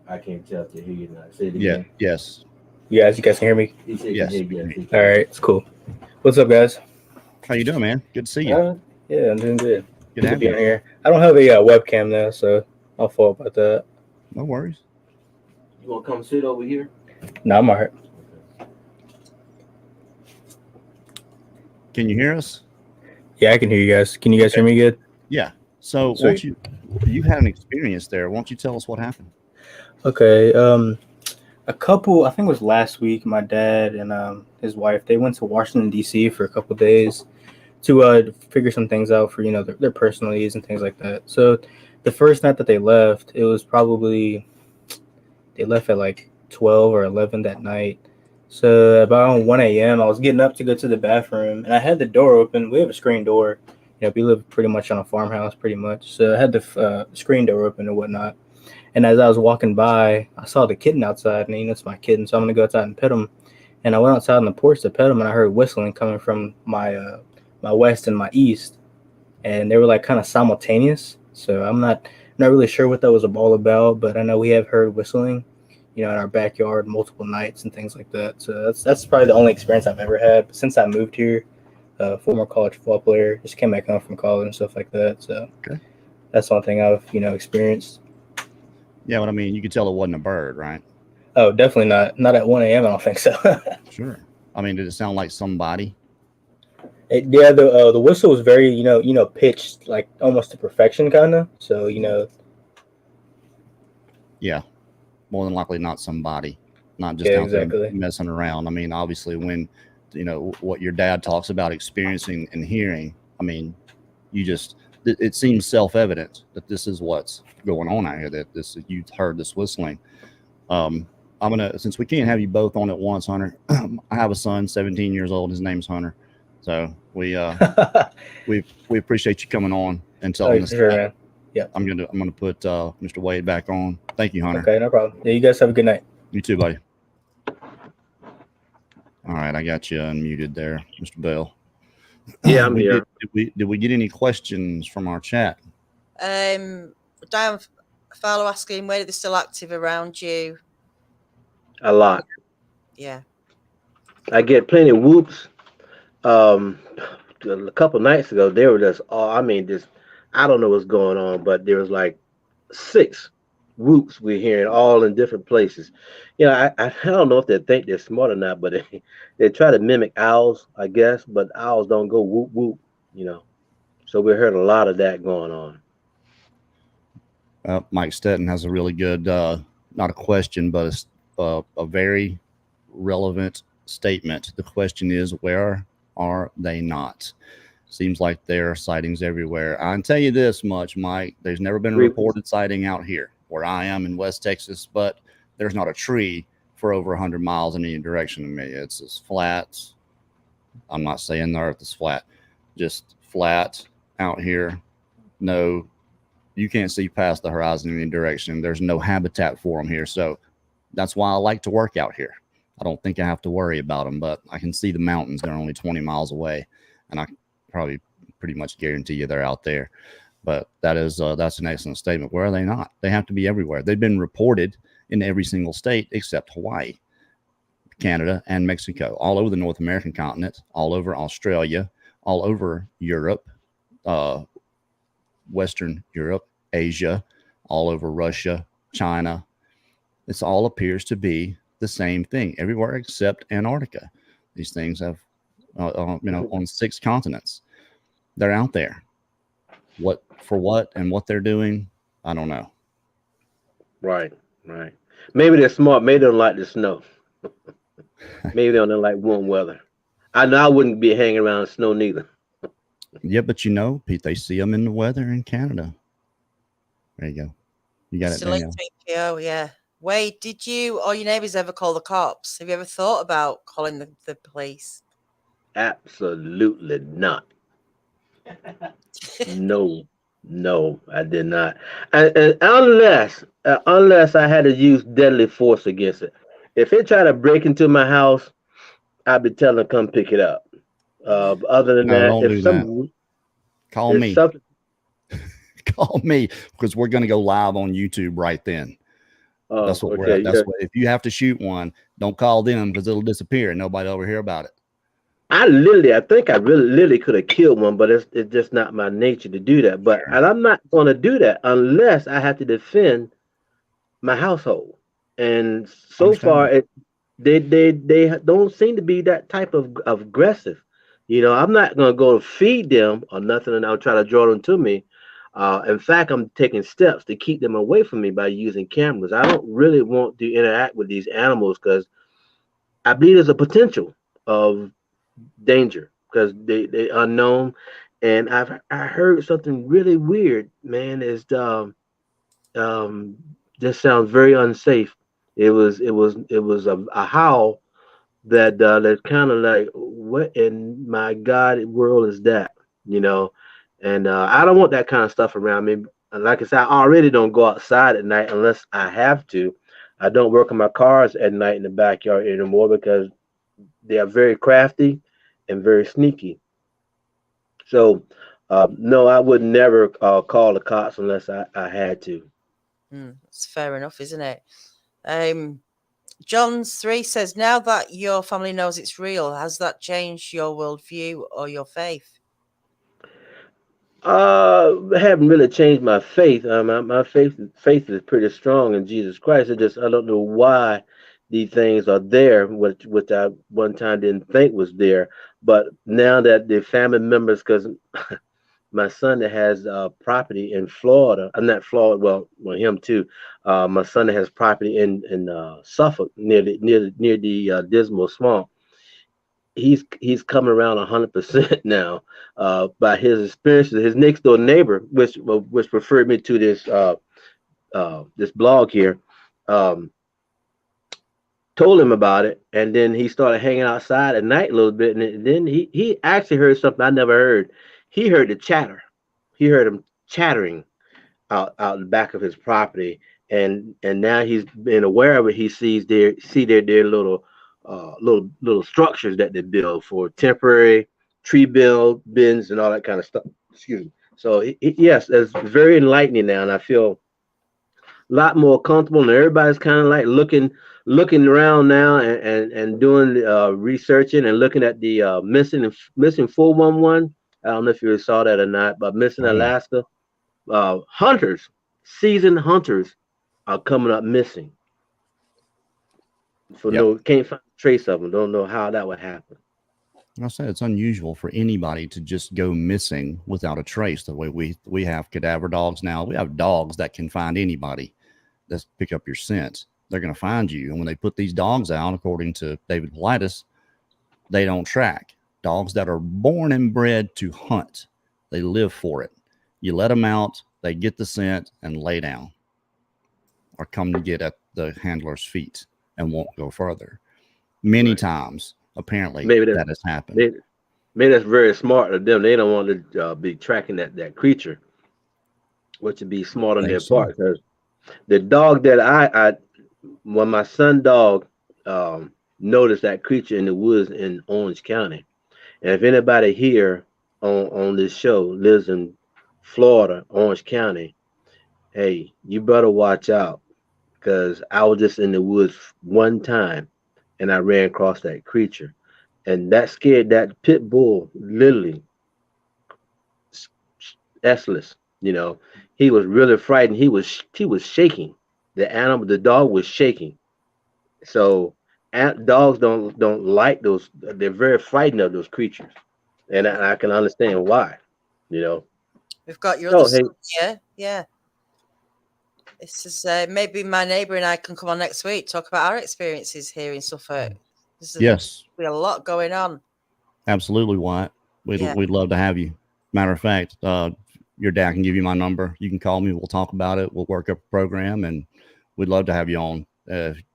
I can't tell if you hear you now. Say it again. Yes. You guys can hear me? Yes. All right. It's cool. What's up, guys? How you doing, man? Good to see you. Yeah, I'm doing good. Good to be on here. I don't have a webcam though, so I'll fall about that. No worries. You want to come sit over here? No, I'm all right. Can you hear us? Yeah, I can hear you guys. Can you guys hear me good? Yeah. So once you had an experience there, why don't you tell us what happened? Okay. A couple, I think it was last week, my dad and his wife, they went to Washington, D.C. for a couple of days to figure some things out for, their personal needs and things like that. So the first night that they left, it was probably, they left at like 12 or 11 that night. So about 1 a.m., I was getting up to go to the bathroom, and I had the door open. We have a screen door. We live pretty much on a farmhouse, pretty much. So I had the screen door open and whatnot. And as I was walking by, I saw the kitten outside, and it's my kitten, so I'm gonna go outside and pet him. And I went outside on the porch to pet him, and I heard whistling coming from my west and my east, and they were like kind of simultaneous. So I'm not really sure what that was all about, but I know we have heard whistling, in our backyard multiple nights and things like that. So that's probably the only experience I've ever had. But since I moved here, former college football player, just came back home from college and stuff like that. So that's one thing I've experienced. Yeah, but I mean, you could tell it wasn't a bird, right? Oh, definitely not. Not at 1 a.m. I don't think so. Sure. I mean, did it sound like somebody? The whistle was very, pitched like almost to perfection, kind of. So, Yeah, more than likely not somebody, not just out there messing around. I mean, obviously, when what your dad talks about experiencing and hearing, I mean, it seems self-evident that this is what's going on out here, that you heard this whistling. I'm gonna, since we can't have you both on at once, Hunter, I have a son, 17 years old. His name's Hunter. So we appreciate you coming on and telling us. Sure, man. Yeah. I'm gonna put Mr. Wade back on. Thank you, Hunter. Okay, no problem. Yeah, you guys have a good night. You too, buddy. All right, I got you unmuted there, Mr. Bell. Yeah, I'm here. Did we get any questions from our chat? Diane Farlow asking, where are they still active around you? A lot. Yeah. I get plenty of whoops. A couple nights ago, they were just, I don't know what's going on, but there was like 6 whoops we're hearing all in different places. I don't know if they think they're smart or not, but they try to mimic owls, I guess, but owls don't go whoop whoop, So we heard a lot of that going on. Mike Stetton has a really good, not a question, but a very relevant statement. The question is, where are they not? Seems like there are sightings everywhere. I can tell you this much, Mike. There's never been a reported sighting out here where I am in West Texas, but there's not a tree for over 100 miles in any direction to me. It's as flat. I'm not saying the earth is flat, just flat out here. No, you can't see past the horizon in any direction. There's no habitat for them here. So That's why I like to work out here. I don't think I have to worry about them, but I can see the mountains. They're only 20 miles away, and I probably pretty much guarantee you they're out there. But that's an excellent statement. Where are they not? They have to be everywhere. They've been reported in every single state except Hawaii, Canada, and Mexico, all over the North American continent, all over Australia, all over Europe, Western Europe, Asia, all over Russia, China. This all appears to be the same thing everywhere except Antarctica. These things have, on 6 continents. They're out there. What and what they're doing, I don't know. Right. Maybe they're smart. Maybe they don't like the snow. Maybe they don't like warm weather. I know I wouldn't be hanging around in snow neither. Yeah, but Pete, they see them in the weather in Canada. There you go. You got Still it there. Oh, yeah. Wade, did you or your neighbors ever call the cops? Have you ever thought about calling the police? Absolutely not. No, I did not. And unless I had to use deadly force against it. If it tried to break into my house, I'd be telling them come pick it up. Other than that, don't do that. Call me. Call me, because we're going to go live on YouTube right then. That's what we're at. That's what, if you have to shoot one, don't call them, because it'll disappear and nobody will ever hear about it. I think I really could have killed one, but it's just not my nature to do that. But and I'm not going to do that unless I have to defend my household. And so far, they don't seem to be that type of aggressive. I'm not going to go feed them or nothing, and I'll try to draw them to me. In fact, I'm taking steps to keep them away from me by using cameras. I don't really want to interact with these animals because I believe there's a potential of danger because they unknown. And I heard something really weird, man. Is just sounds very unsafe. It was a howl that's kind of like, what in my God world is that? And I don't want that kind of stuff around me. Like I said, I already don't go outside at night unless I have to. I don't work on my cars at night in the backyard anymore because they are very crafty and very sneaky. So, no, I would never call the cops unless I had to. It's fair enough, isn't it? John's 3 says, now that your family knows it's real, has that changed your worldview or your faith? Haven't really changed my faith. My faith is pretty strong in Jesus Christ. I don't know why these things are there, which I one time didn't think was there. But now that the family members, because my son that has property in Florida, I'm not Florida, well him too. My son that has property in Suffolk near the Dismal Swamp. He's coming around 100% now by his experiences. His next door neighbor, which referred me to this this blog here, told him about it, and then he started hanging outside at night a little bit, and then he actually heard something I never heard. He heard the chatter. He heard him chattering out the back of his property, and now he's been aware of it. He sees their little structures that they build for temporary tree bins and all that kind of stuff. Excuse me. So yes, it's very enlightening now, and I feel a lot more comfortable. And everybody's kind of like looking around now and doing researching and looking at the missing 411. I don't know if you saw that or not, but missing Alaska hunters, seasoned hunters, are coming up missing. So can't find a trace of them. Don't know how that would happen. I say it's unusual for anybody to just go missing without a trace. The way we have cadaver dogs now, we have dogs that can find anybody. Let's pick up your scent. They're going to find you. And when they put these dogs out, according to David Politis, they don't track. Dogs that are born and bred to hunt, they live for it. You let them out, they get the scent and lay down, or come to get at the handler's feet and won't go further. Many times, apparently, that has happened. Maybe that's very smart of them. They don't want to be tracking that creature, which would be smart on their part. Because the dog that when my son dog noticed that creature in the woods in Orange County, and if anybody here on this show lives in Florida, Orange County, hey, you better watch out because I was just in the woods one time and I ran across that creature, and that scared that pit bull literally S-less. You know, he was really frightened. He was shaking. The dog was shaking. So dogs don't like those. They're very frightened of those creatures, and I can understand why. You know. We've got your other Oh, hey, son here. Yeah. This is maybe my neighbour and I can come on next week, talk about our experiences here in Suffolk. There's Yes, a lot going on. absolutely, Wyatt. Yeah. We'd love to have you. Matter of fact, your dad can give you my number. You can call me. We'll talk about it. We'll work up a program, and we'd love to have you on.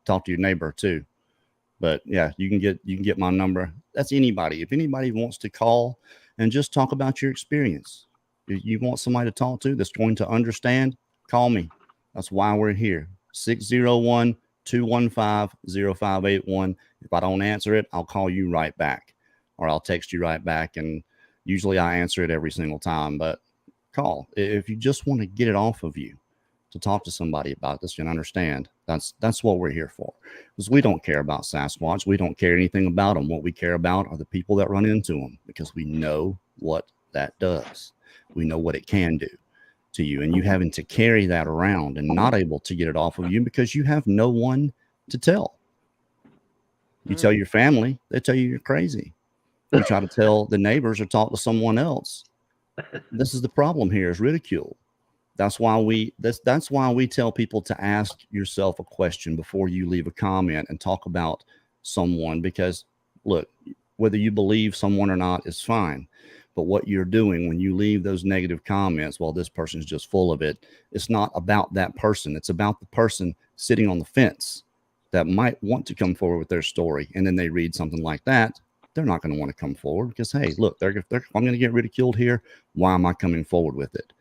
Talk to your neighbor too. But yeah, you can get my number. That's anybody. If anybody wants to call and just talk about your experience, if you want somebody to talk to that's going to understand, call me. That's why we're here. 601-215-0581. If I don't answer it, I'll call you right back or I'll text you right back. And usually I answer it every single time, but call. If you just want to get it off of you, to talk to somebody about this and understand that's what we're here for, because we don't care about Sasquatch. We don't care anything about them. What we care about are the people that run into them, because we know what that does. We know what it can do to you, and you having to carry that around and not able to get it off of you because you have no one to tell. You tell your family, they tell you you're crazy. You try to tell the neighbors or talk to someone else. This is the problem here, is ridicule. That's why we tell people to ask yourself a question before you leave a comment and talk about someone, because look, whether you believe someone or not is fine, but what you're doing when you leave those negative comments, well, this person's just full of it, it's not about that person. It's about the person sitting on the fence that might want to come forward with their story, and then they read something like that. They're not going to want to come forward because, hey, look, I'm going to get ridiculed here. Why am I coming forward with it?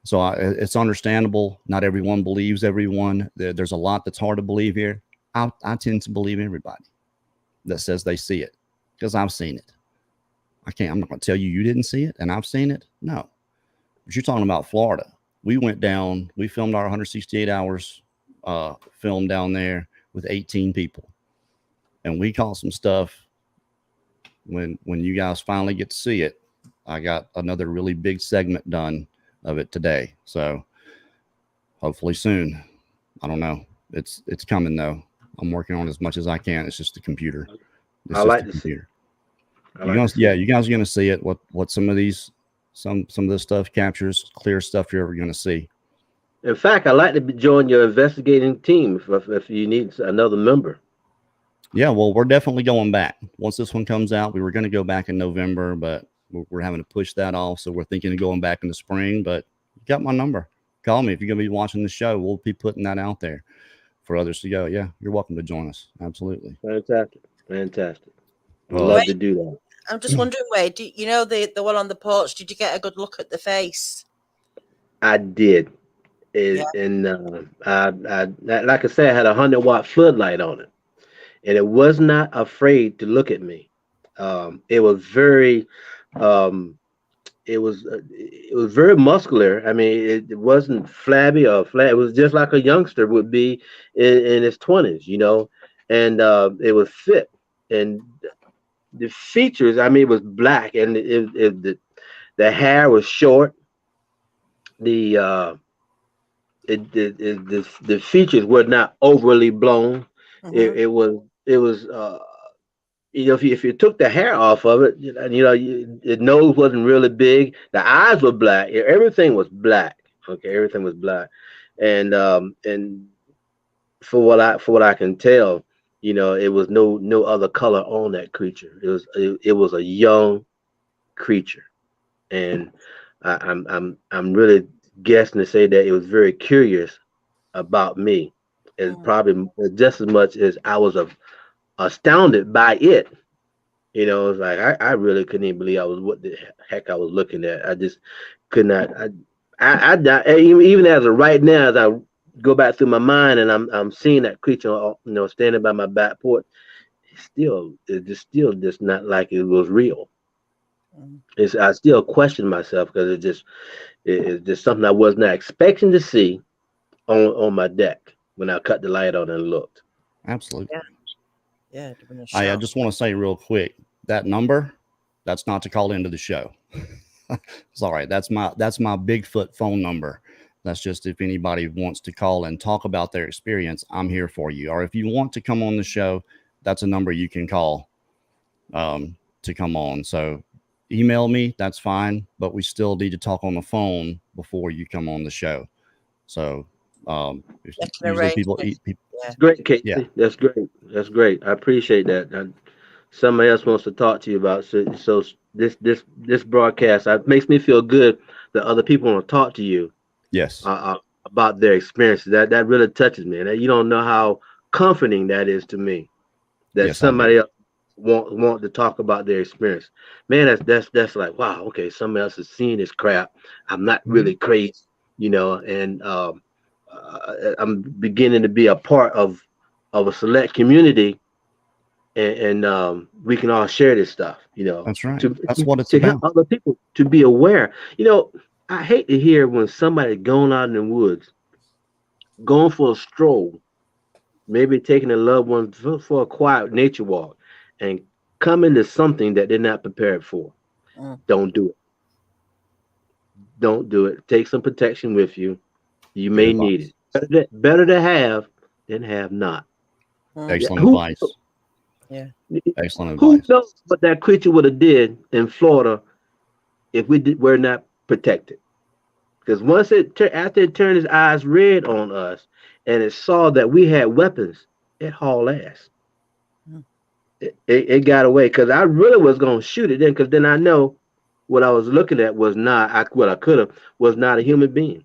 So it's understandable. Not everyone believes everyone. There's a lot that's hard to believe here. I tend to believe everybody that says they see it, because I've seen it. I'm not going to tell you didn't see it and I've seen it. No. But you're talking about Florida. We went down, we filmed our 168 hours film down there with 18 people. And we caught some stuff. When you guys finally get to see it, I got another really big segment done of it today, so hopefully soon. I don't know. It's coming though. I'm working on as much as I can. It's just the computer. It's I just like the this. computer. You guys are gonna see it. What some of this stuff captures, clear stuff you're ever gonna see. In fact, I'd like to join your investigating team if you need another member. Yeah, well, we're definitely going back. Once this one comes out, we were going to go back in November, but we're having to push that off. So we're thinking of going back in the spring, but you got my number. Call me if you're going to be watching the show. We'll be putting that out there for others to go. Yeah, you're welcome to join us. Absolutely. Fantastic. We'd love to do that. I'm just wondering, Wade, you know the one on the porch, did you get a good look at the face? I did. And like I said, I had a 100-watt floodlight on it, and it was not afraid to look at me. It was very, it was very muscular. I mean, it wasn't flabby or flat. It was just like a youngster would be in his 20s, you know, and it was fit, and the features. I mean, it was black, and the hair was short. The features were not overly blown. Mm-hmm. It was you know, if you took the hair off of it, the nose wasn't really big. The eyes were black. Everything was black. Okay, everything was black, and for what I can tell, you know, it was no other color on that creature. It was a young creature, and I'm really guessing to say that it was very curious about me, and probably just as much as I was astounded by it. You know, it's like I really couldn't even believe what the heck I was looking at. I just could not. Even as of right now, as I go back through my mind, and I'm seeing that creature, standing by my back porch. It's just not like it was real. Mm. I still question myself because it's just something I was not expecting to see on my deck when I cut the light on and looked. Absolutely. Yeah. Yeah, it'd have been a I shock. just want to say real quick, that number, that's not to call into the show. Sorry, that's my Bigfoot phone number. That's just if anybody wants to call and talk about their experience, I'm here for you. Or if you want to come on the show, that's a number you can call to come on. So email me, that's fine, but we still need to talk on the phone before you come on the show. So They can usually arrange people it. eat people. Yeah. It's great, Casey. Yeah. That's great. That's great. I appreciate that. Somebody else wants to talk to you about so this broadcast. It makes me feel good that other people want to talk to you Yes. about their experiences. That really touches me, and you don't know how comforting that is to me. That Yes, I do. somebody else want to talk about their experience. Man, that's like, wow. Okay, somebody else has seen this crap. I'm not really crazy, and I'm beginning to be a part of a select community, and we can all share this stuff, That's right. to That's what it's to help about. other people to be aware. I hate to hear when somebody going out in the woods, going for a stroll, maybe taking a loved one for a quiet nature walk, and coming to something that they're not prepared for. Mm. Don't do it. Don't do it. Take some protection with you. You Good may need advice. it. Better to have than have not. Mm. Yeah, Excellent advice. Yeah. Excellent Who advice. knows what that creature would have did in Florida if were not protected? Because after it turned its eyes red on us and it saw that we had weapons, it hauled ass. Mm. It got away because I really was going to shoot it then, because then I know what I was looking at was not what I could have was not a human being.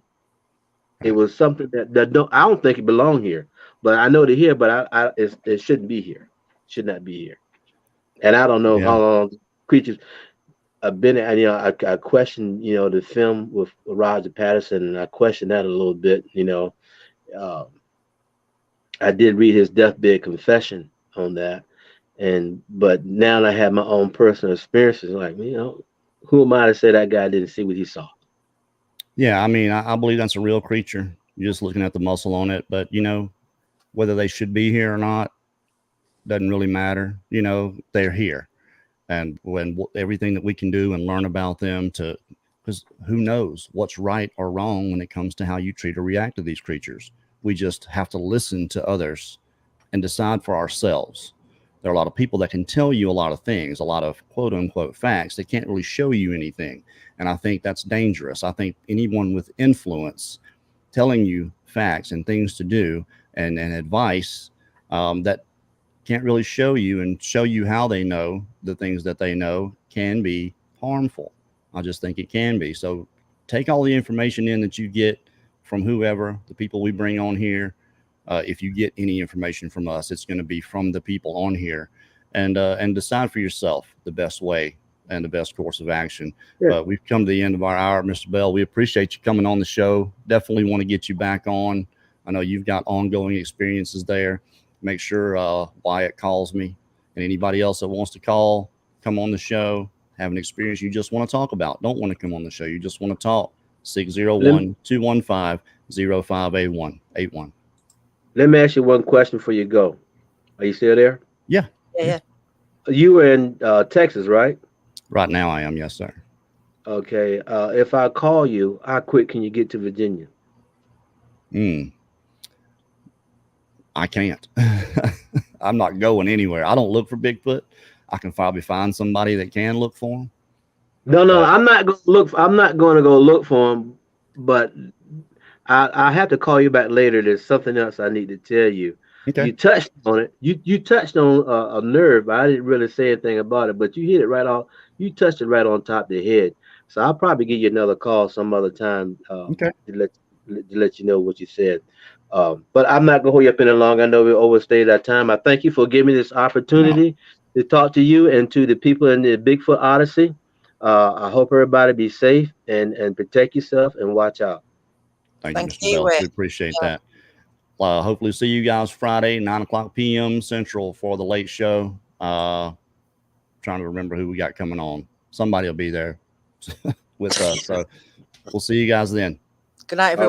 It was something that I don't think it belonged here, but I know they're here, but it shouldn't be here. Should not be here. And I don't know Yeah. how long creatures have been. And I questioned the film with Roger Patterson, and I questioned that a little bit. Uh, I did read his deathbed confession on that, but now I have my own personal experiences. Like, who am I to say that guy didn't see what he saw? Yeah. I mean, I believe that's a real creature. You're just looking at the muscle on it, but whether they should be here or not doesn't really matter. They're here, and when everything that we can do and learn about them because who knows what's right or wrong when it comes to how you treat or react to these creatures. We just have to listen to others and decide for ourselves. There are a lot of people that can tell you a lot of things, a lot of quote unquote facts. They can't really show you anything. And I think that's dangerous. I think anyone with influence telling you facts and things to do and advice that can't really show you how they know the things that they know can be harmful. I just think it can be. So take all the information in that you get from whoever, the people we bring on here. If you get any information from us, it's going to be from the people on here, and decide for yourself the best way and the best course of action. Yeah. But we've come to the end of our hour, Mr. Bell. We appreciate you coming on the show. Definitely want to get you back on. I know you've got ongoing experiences there. Make sure Wyatt calls me, and anybody else that wants to come on the show, have an experience you just want to talk about. Don't want to come on the show. You just want to talk. 601-215-0581. Let me ask you one question before you go. Are you still there? Yeah. Yeah. You were in Texas, right? Right now I am. Yes, sir. Okay. If I call you, how quick can you get to Virginia? I can't. I'm not going anywhere. I don't look for Bigfoot. I can probably find somebody that can look for him. No, I'm not going to look. I'm not going to go look for him. But I have to call you back later. There's something else I need to tell you. Okay. You touched on it. You touched on a nerve. I didn't really say anything about it, but you hit it right off. You touched it right on top of the head. So I'll probably give you another call some other time Okay. to let you know what you said. But I'm not gonna hold you up any longer. I know we overstayed our time. I thank you for giving me this opportunity to talk to you and to the people in the Bigfoot Odyssey. I hope everybody be safe and protect yourself and watch out. Thank you, Thank Mr. you, Bell. Rick. We appreciate Yeah. that. hopefully see you guys Friday, 9:00 p.m. Central for the late show. Trying to remember who we got coming on. Somebody will be there with us. So we'll see you guys then. Good night, All everyone. right.